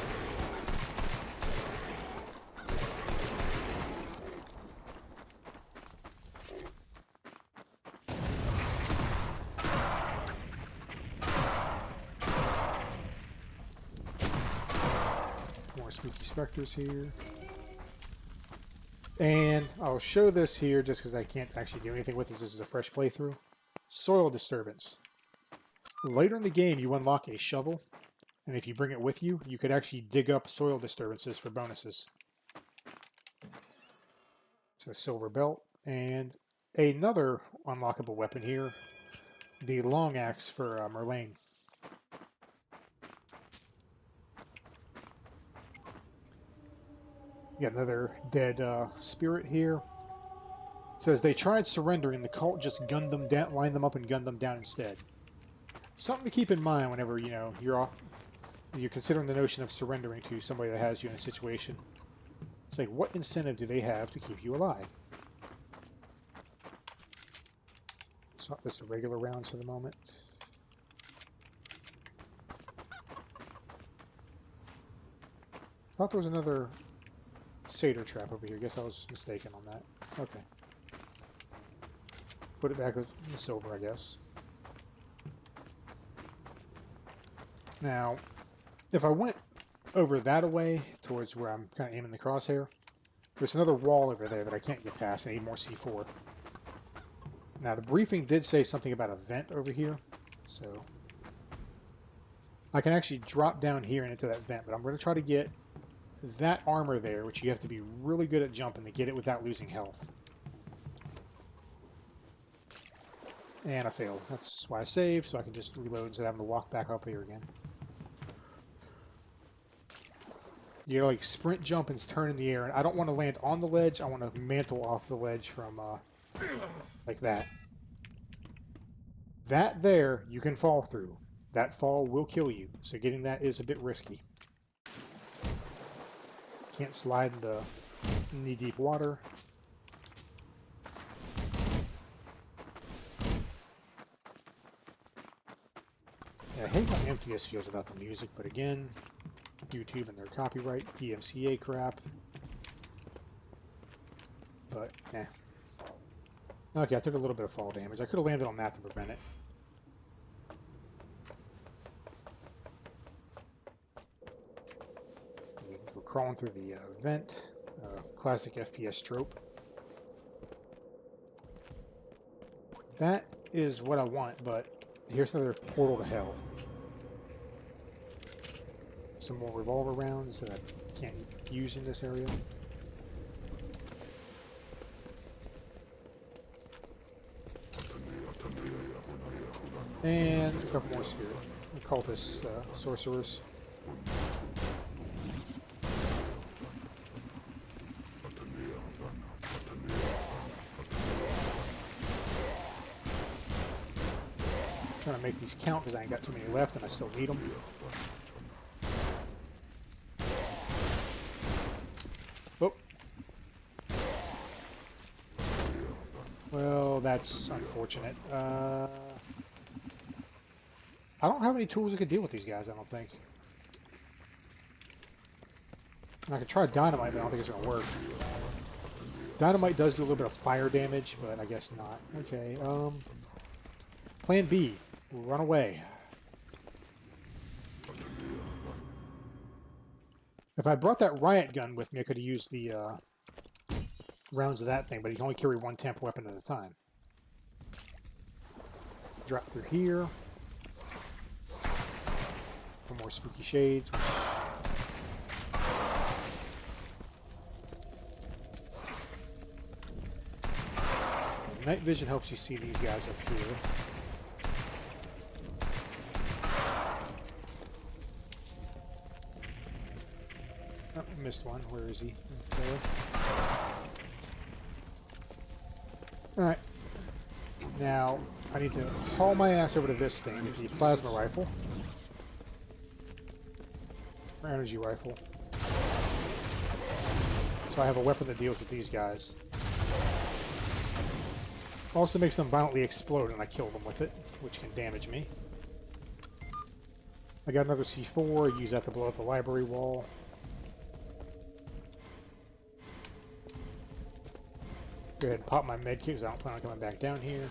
More spooky specters here. And I'll show this here just because I can't actually do anything with this. This is a fresh playthrough. Soil disturbance. Later in the game, you unlock a shovel, and if you bring it with you, you could actually dig up soil disturbances for bonuses. So silver belt, and another unlockable weapon here, the long axe for Merlane. You got another dead spirit here. It says they tried surrendering, the cult just gunned them down, lined them up and gunned them down instead. Something to keep in mind whenever, you're considering the notion of surrendering to somebody that has you in a situation. It's like, what incentive do they have to keep you alive? Swap this to regular rounds for the moment. Thought there was another satyr trap over here. Guess I was mistaken on that. Okay. Put it back with the silver, I guess. Now, if I went over that away towards where I'm kind of aiming the crosshair, there's another wall over there that I can't get past. I need more C4. Now, the briefing did say something about a vent over here, so I can actually drop down here and into that vent, but I'm going to try to get that armor there, which you have to be really good at jumping to get it without losing health. And I failed. That's why I saved, so I can just reload instead of having to walk back up here again. You gotta, sprint jump and turn in the air. And I don't want to land on the ledge. I want to mantle off the ledge from, like that. That there, you can fall through. That fall will kill you. So getting that is a bit risky. Can't slide in the knee-deep water. Yeah, I hate how empty this feels without the music, but again, YouTube and their copyright, DMCA crap. But, eh. Okay, I took a little bit of fall damage. I could have landed on that to prevent it. We can go crawling through the vent. Classic FPS trope. That is what I want, but here's another portal to hell. Some more revolver rounds that I can't use in this area. And a couple more spirit. Occultist sorcerers. Trying to make these count because I ain't got too many left and I still need them. Oh. Well, that's unfortunate. I don't have any tools that could deal with these guys, I don't think. And I could try dynamite, but I don't think it's going to work. Dynamite does do a little bit of fire damage, but I guess not. Okay, Plan B. We'll run away. If I brought that riot gun with me, I could have used the rounds of that thing, but you can only carry one temp weapon at a time. Drop through here. For more spooky shades. Night vision helps you see these guys up here. Oh, I missed one. Where is he? There. Alright. Now, I need to haul my ass over to this thing, the plasma rifle. Or energy rifle. So I have a weapon that deals with these guys. Also makes them violently explode and I kill them with it, which can damage me. I got another C4, use that to blow up the library wall. Go ahead and pop my med kit because I don't plan on coming back down here.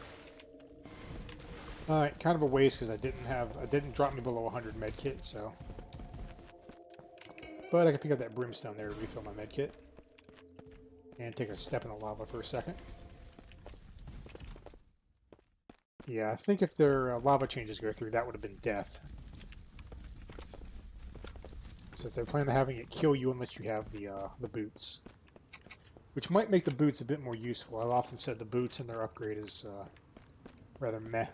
Alright, kind of a waste because I didn't drop me below 100 med kit, so. But I can pick up that brimstone there to refill my med kit. And take a step in the lava for a second. Yeah, I think if their lava changes go through, that would have been death. Since they're planning on having it kill you unless you have the boots. Which might make the boots a bit more useful. I've often said the boots and their upgrade is rather meh.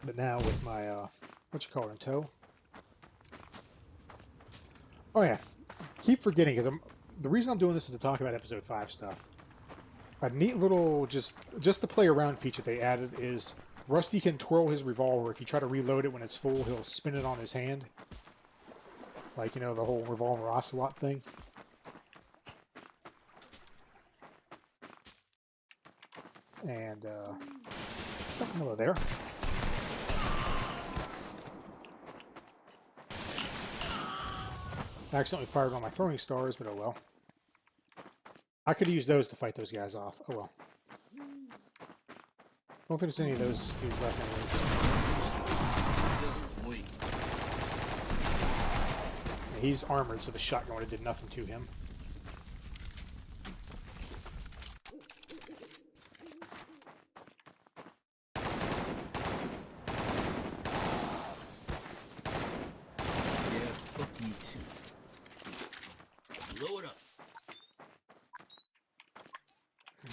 But now with my, what you call it in tow? Oh yeah, keep forgetting because the reason I'm doing this is to talk about episode 5 stuff. A neat little just the play around feature they added is Rusty can twirl his revolver. If you try to reload it when it's full, he'll spin it on his hand. Like, you know, the whole revolver ocelot thing. And, oh, hello there. I accidentally fired on my throwing stars, but oh well. I could use those to fight those guys off. Oh well. Don't think there's any of those dudes left anyway. Yeah, he's armored, so the shotgun would have did nothing to him.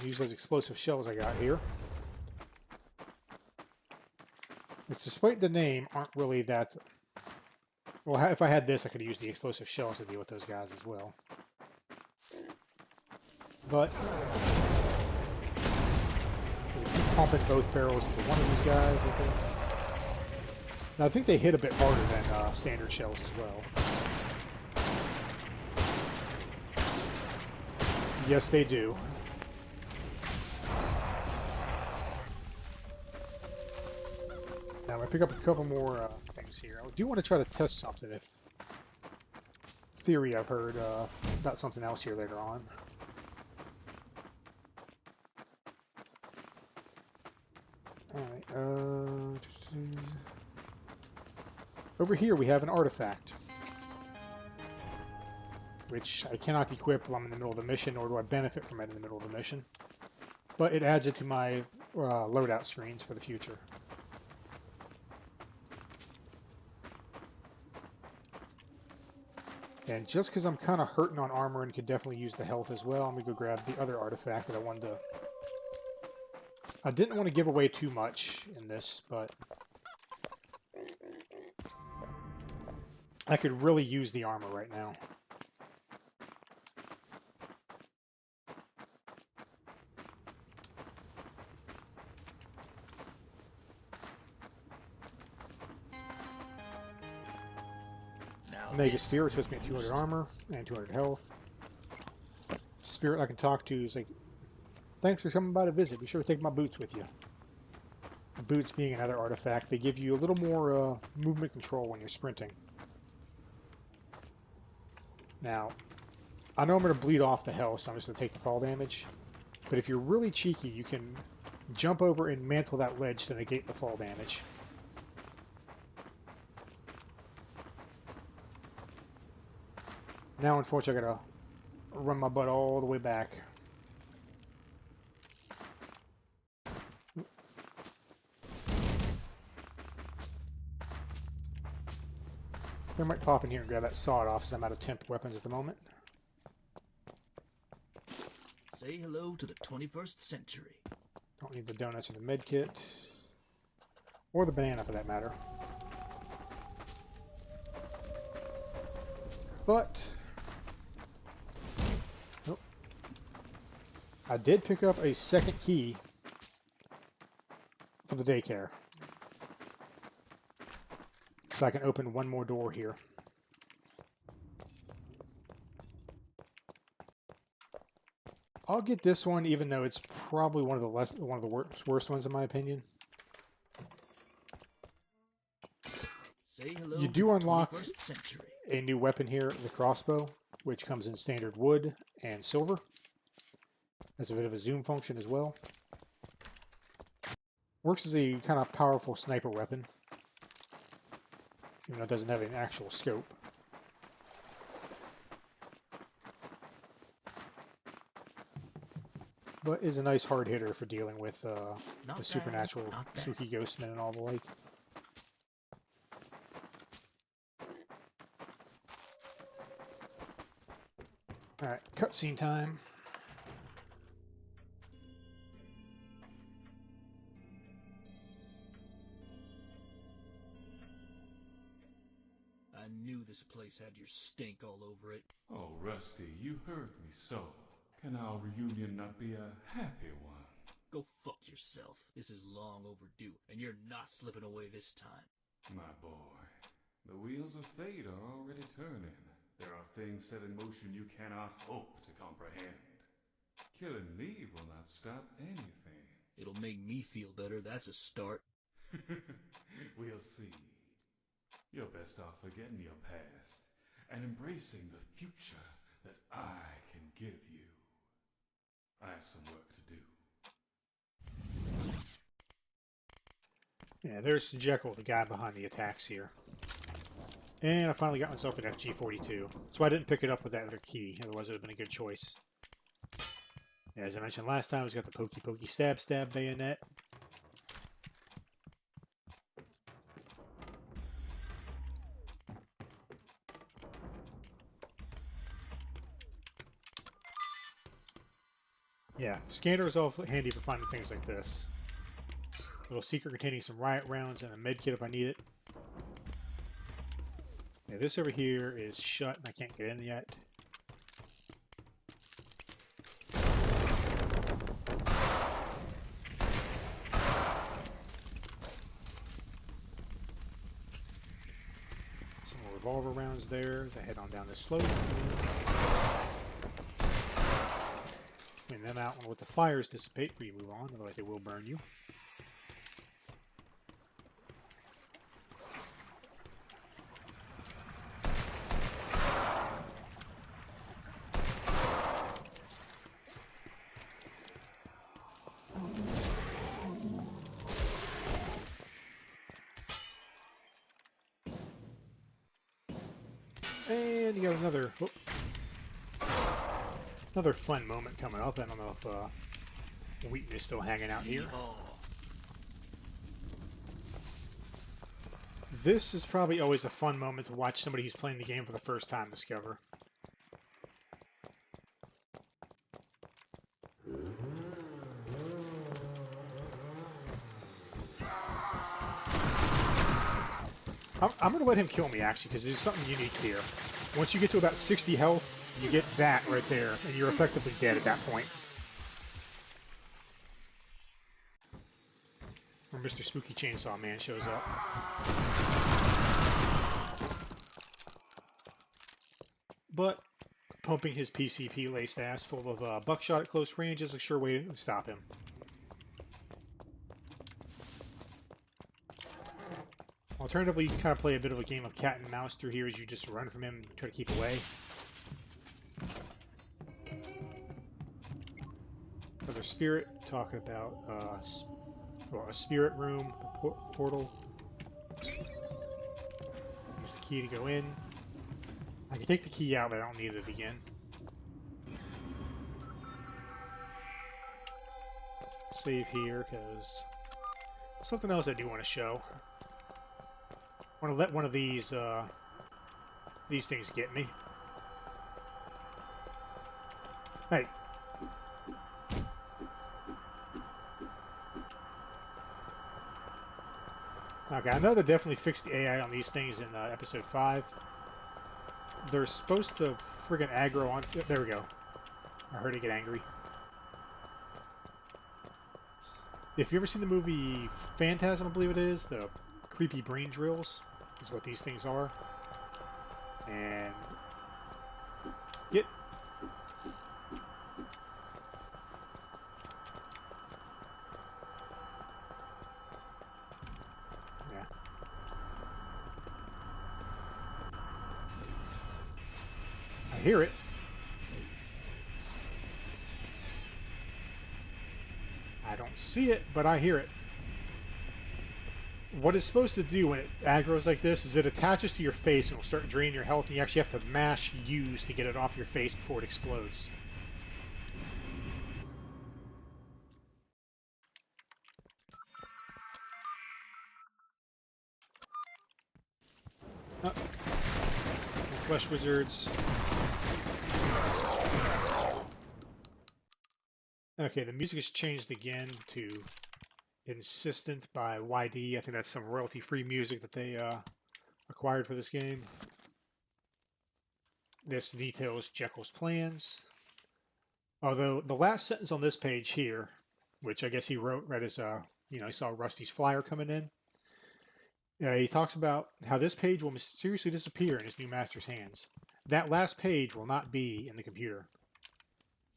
Use those explosive shells I got here. Which, despite the name, aren't really that... Well, if I had this, I could use the explosive shells to deal with those guys as well. But... pumping both barrels into one of these guys, I think. Now, I think they hit a bit harder than standard shells as well. Yes, they do. Now, I pick up a couple more things here. I do want to try to test something. If theory I've heard about something else here later on. Alright, over here we have an artifact, which I cannot equip while I'm in the middle of the mission, nor do I benefit from it in the middle of the mission. But it adds it to my loadout screens for the future. And just because I'm kind of hurting on armor and could definitely use the health as well, I'm going to go grab the other artifact that I wanted to... I didn't want to give away too much in this, but... I could really use the armor right now. Mega Sphere, which puts me at 200 armor and 200 health. Spirit I can talk to is like, thanks for coming by to visit. Be sure to take my boots with you. Boots being another artifact, they give you a little more movement control when you're sprinting. Now, I know I'm going to bleed off the health, so I'm just going to take the fall damage. But if you're really cheeky, you can jump over and mantle that ledge to negate the fall damage. Now, unfortunately, I gotta run my butt all the way back. I might pop in here and grab that sawed off, since I'm out of temp weapons at the moment. Say hello to the 21st century. Don't need the donuts or the med kit. Or the banana, for that matter. But... nope. I did pick up a second key for the daycare. So I can open one more door here. I'll get this one, even though it's probably one of the worst ones in my opinion. Say hello you do unlock to the 21st century. A new weapon here, the crossbow, which comes in standard wood and silver. Has a bit of a zoom function as well. Works as a kind of powerful sniper weapon, even though it doesn't have an actual scope. But is a nice hard hitter for dealing with the supernatural spooky ghostmen and all the like. Alright, cutscene time. I knew this place had your stink all over it. Oh, Rusty, you heard me so. Can our reunion not be a happy one? Go fuck yourself. This is long overdue, and you're not slipping away this time. My boy, the wheels of fate are already turning. There are things set in motion you cannot hope to comprehend. Killing me will not stop anything. It'll make me feel better, that's a start. We'll see. You're best off forgetting your past and embracing the future that I can give you. I have some work to do. Yeah, there's Jekyll, the guy behind the attacks here. And I finally got myself an FG-42. So I didn't pick it up with that other key, otherwise it would have been a good choice. Yeah, as I mentioned last time, it's got the pokey pokey stab stab bayonet. Yeah, scanner is all handy for finding things like this. Little secret containing some riot rounds and a med kit if I need it. Yeah, this over here is shut and I can't get in yet. revolver rounds there. They head on down this slope. Clean them out and let the fires dissipate before you move on, otherwise they will burn you. And you got another fun moment coming up. I don't know if Wheaton is still hanging out here. This is probably always a fun moment to watch somebody who's playing the game for the first time discover. I'm going to let him kill me, actually, because there's something unique here. Once you get to about 60 health, you get that right there, and you're effectively dead at that point. Or Mr. Spooky Chainsaw Man shows up. But pumping his PCP-laced ass full of buckshot at close range is a sure way to stop him. Alternatively, you can kind of play a bit of a game of cat and mouse through here as you just run from him and try to keep away. Another spirit talking about a spirit room, the portal. Use the key to go in. I can take the key out, but I don't need it again. Save here, because something else I do want to show. I want to let one of these things get me. Hey. Okay, I know they definitely fixed the AI on these things in episode 5. They're supposed to friggin' aggro on... There we go. I heard it get angry. If you ever seen the movie Phantasm, I believe it is, the creepy brain drills is what these things are. And... Get... Yeah. I hear it. I don't see it, but I hear it. What it's supposed to do when it aggroes like this is it attaches to your face and will start draining your health, and you actually have to mash use to get it off your face before it explodes. Oh. Flesh wizards. Okay, the music has changed again to Insistent by YD. I think that's some royalty-free music that they acquired for this game. This details Jekyll's plans. Although the last sentence on this page here, which I guess he wrote right as he saw Rusty's flyer coming in. He talks about how this page will mysteriously disappear in his new master's hands. That last page will not be in the computer.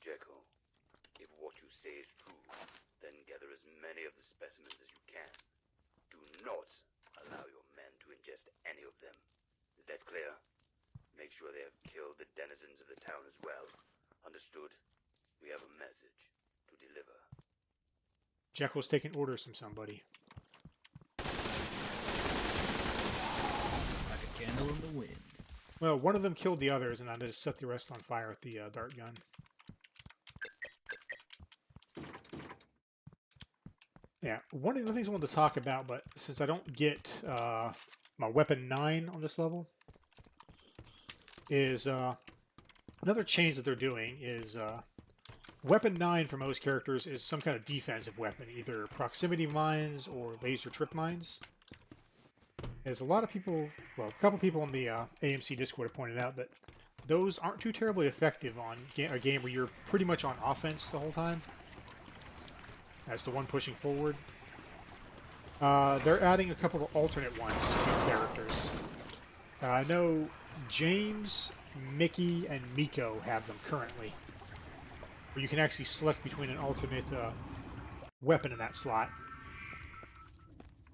Jekyll, if what you say is true, then gather as many of the specimens as you can. Do not allow your men to ingest any of them. Is that clear? Make sure they have killed the denizens of the town as well. Understood? We have a message to deliver. Jekyll's taking orders from somebody. Like a candle in the wind. Well, one of them killed the others, and I just set the rest on fire with the dart gun. Yeah, one of the things I wanted to talk about, but since I don't get my weapon 9 on this level, is another change that they're doing is weapon 9 for most characters is some kind of defensive weapon, either proximity mines or laser trip mines. As a lot of people, well, a couple people in the AMC Discord have pointed out that those aren't too terribly effective on a game where you're pretty much on offense the whole time. As the one pushing forward. They're adding a couple of alternate ones to characters. I know James, Mickey, and Miko have them currently. Where you can actually select between an alternate weapon in that slot.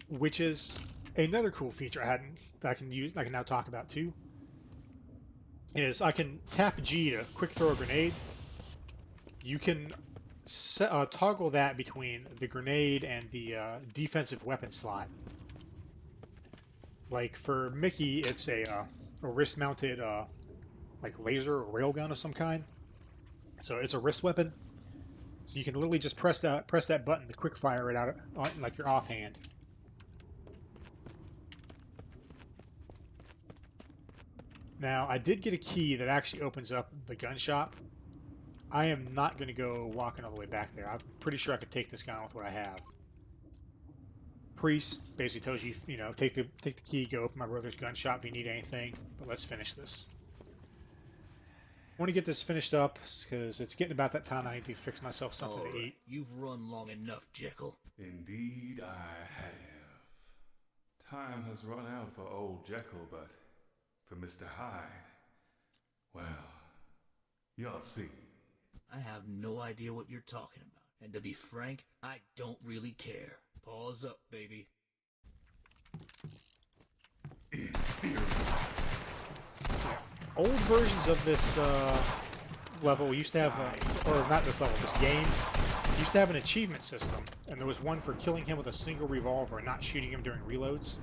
Which is another cool feature that I can use. I can now talk about too. Is I can tap G to quick throw a grenade. You can toggle that between the grenade and the defensive weapon slot. Like for Mickey, it's a wrist-mounted like laser or railgun of some kind. So it's a wrist weapon. So you can literally just press that button to quick fire it out like your offhand. Now, I did get a key that actually opens up the gun shop. I am not going to go walking all the way back there. I'm pretty sure I could take this gun with what I have. Priest basically tells you, you know, take the key, go open my brother's gun shop if you need anything. But let's finish this. I want to get this finished up because it's getting about that time I need to fix myself something to eat. You've run long enough, Jekyll. Indeed, I have. Time has run out for old Jekyll, but for Mr. Hyde, well, you'll see. I have no idea what you're talking about. And to be frank, I don't really care. Pause up, baby. Old versions of this level used to have, or not this level, this game, used to have an achievement system. And there was one for killing him with a single revolver and not shooting him during reloads.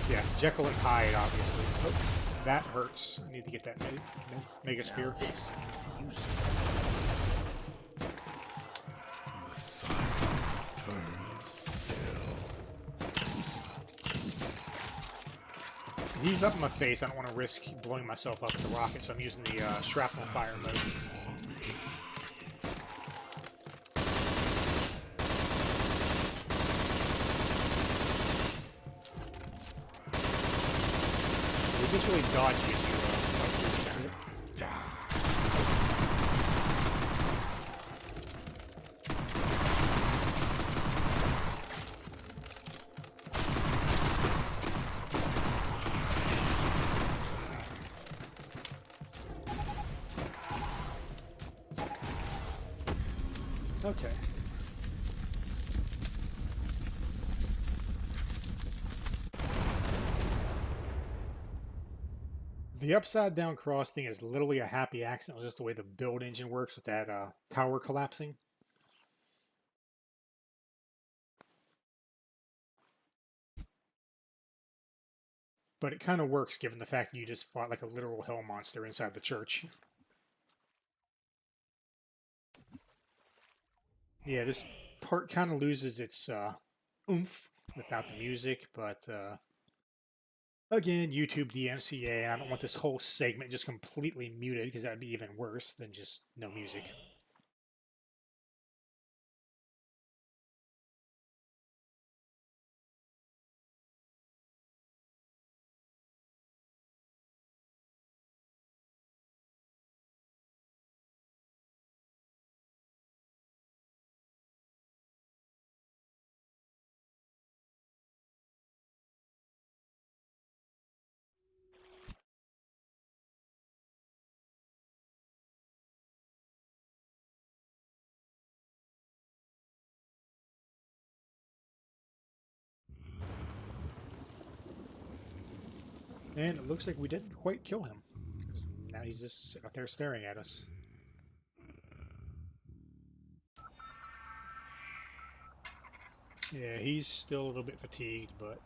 Yeah, Jekyll and Hyde, obviously. Oh, that hurts. I need to get that Mega Sphere. He's up in my face. I don't want to risk blowing myself up with the rocket, so I'm using the shrapnel fire mode. It gets really dodgy as you fight through it. Okay. The upside down cross thing is literally a happy accident. It was just the way the build engine works with that tower collapsing. But it kind of works given the fact that you just fought like a literal hell monster inside the church. Yeah, this part kind of loses its oomph without the music, but again, YouTube DMCA, and I don't want this whole segment just completely muted because that would be even worse than just no music. And it looks like we didn't quite kill him. Now he's just sitting out there staring at us. Yeah, he's still a little bit fatigued, but...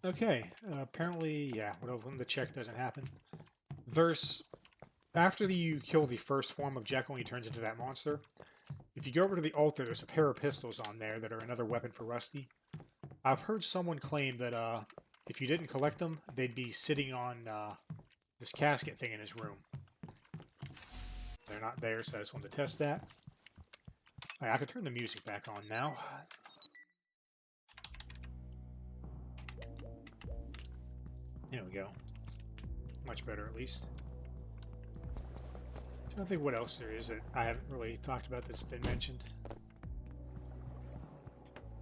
Okay, apparently, yeah, when the check doesn't happen. After you kill the first form of Jekyll and he turns into that monster, if you go over to the altar, there's a pair of pistols on there that are another weapon for Rusty. I've heard someone claim that if you didn't collect them, they'd be sitting on this casket thing in his room. They're not there, so I just wanted to test that. Right, I can turn the music back on now. There we go. Much better, at least. I don't think what else there is that I haven't really talked about that's been mentioned.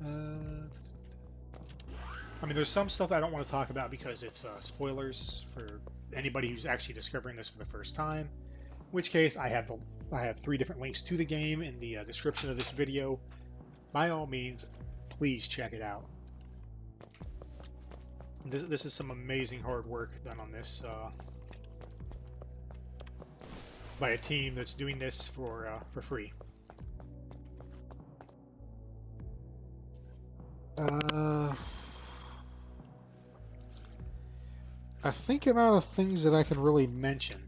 I mean, there's some stuff I don't want to talk about because it's spoilers for anybody who's actually discovering this for the first time. In which case, I have 3 different links to the game in the description of this video. By all means, please check it out. This is some amazing hard work done on this by a team that's doing this for free. I think about of things that I can really mention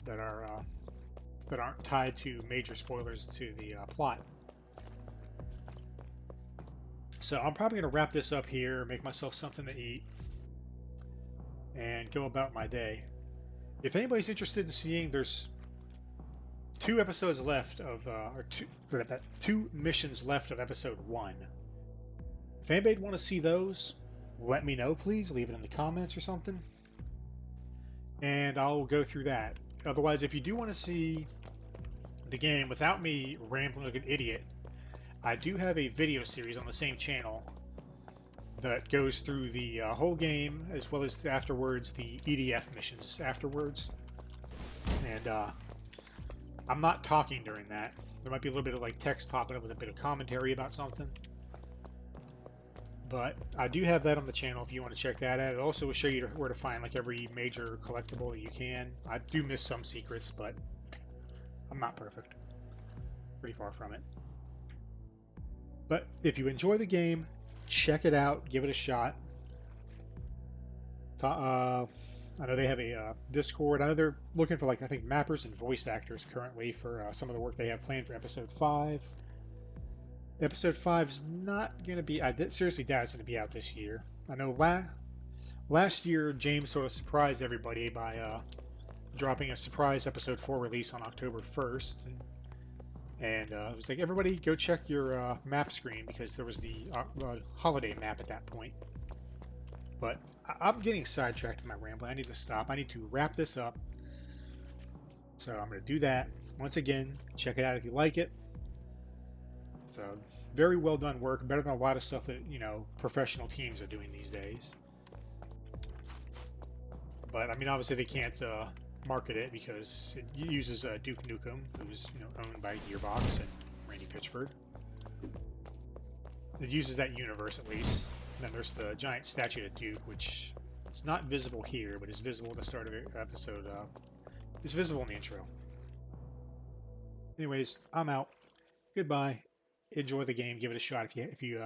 that aren't tied to major spoilers to the plot. So I'm probably going to wrap this up here, make myself something to eat, and go about my day. If anybody's interested in seeing, there's 2 episodes left of, or 2 missions left of episode 1. If anybody'd want to see those, let me know, please. Leave it in the comments or something, and I'll go through that. Otherwise, if you do want to see the game without me rambling like an idiot, I do have a video series on the same channel that goes through the whole game, as well as afterwards the EDF missions afterwards. And I'm not talking during that. There might be a little bit of like text popping up with a bit of commentary about something. But I do have that on the channel if you want to check that out. It also will show you where to find like every major collectible that you can. I do miss some secrets, but I'm not perfect. Pretty far from it. But if you enjoy the game, check it out, give it a shot. I know they have a Discord. I know they're looking for, like, I think mappers and voice actors currently for some of the work they have planned for episode 5. Episode 5 is not going to be, I seriously doubt it's going to be out this year. I know last year James sort of surprised everybody by dropping a surprise episode 4 release on October 1st. And it was like, everybody go check your map screen, because there was the holiday map at that point. But I'm getting sidetracked in my rambling. I need to stop. I need to wrap this up. So I'm going to do that. Once again, check it out if you like it. It's a very well done work. Better than a lot of stuff that, you know, professional teams are doing these days. But, I mean, obviously they can't market it because it uses Duke Nukem, who's, you know, owned by Gearbox and Randy Pitchford. It uses that universe at least. And then there's the giant statue of Duke, which is not visible here, but is visible at the start of the episode. It's visible in the intro. Anyways, I'm out. Goodbye. Enjoy the game. Give it a shot if you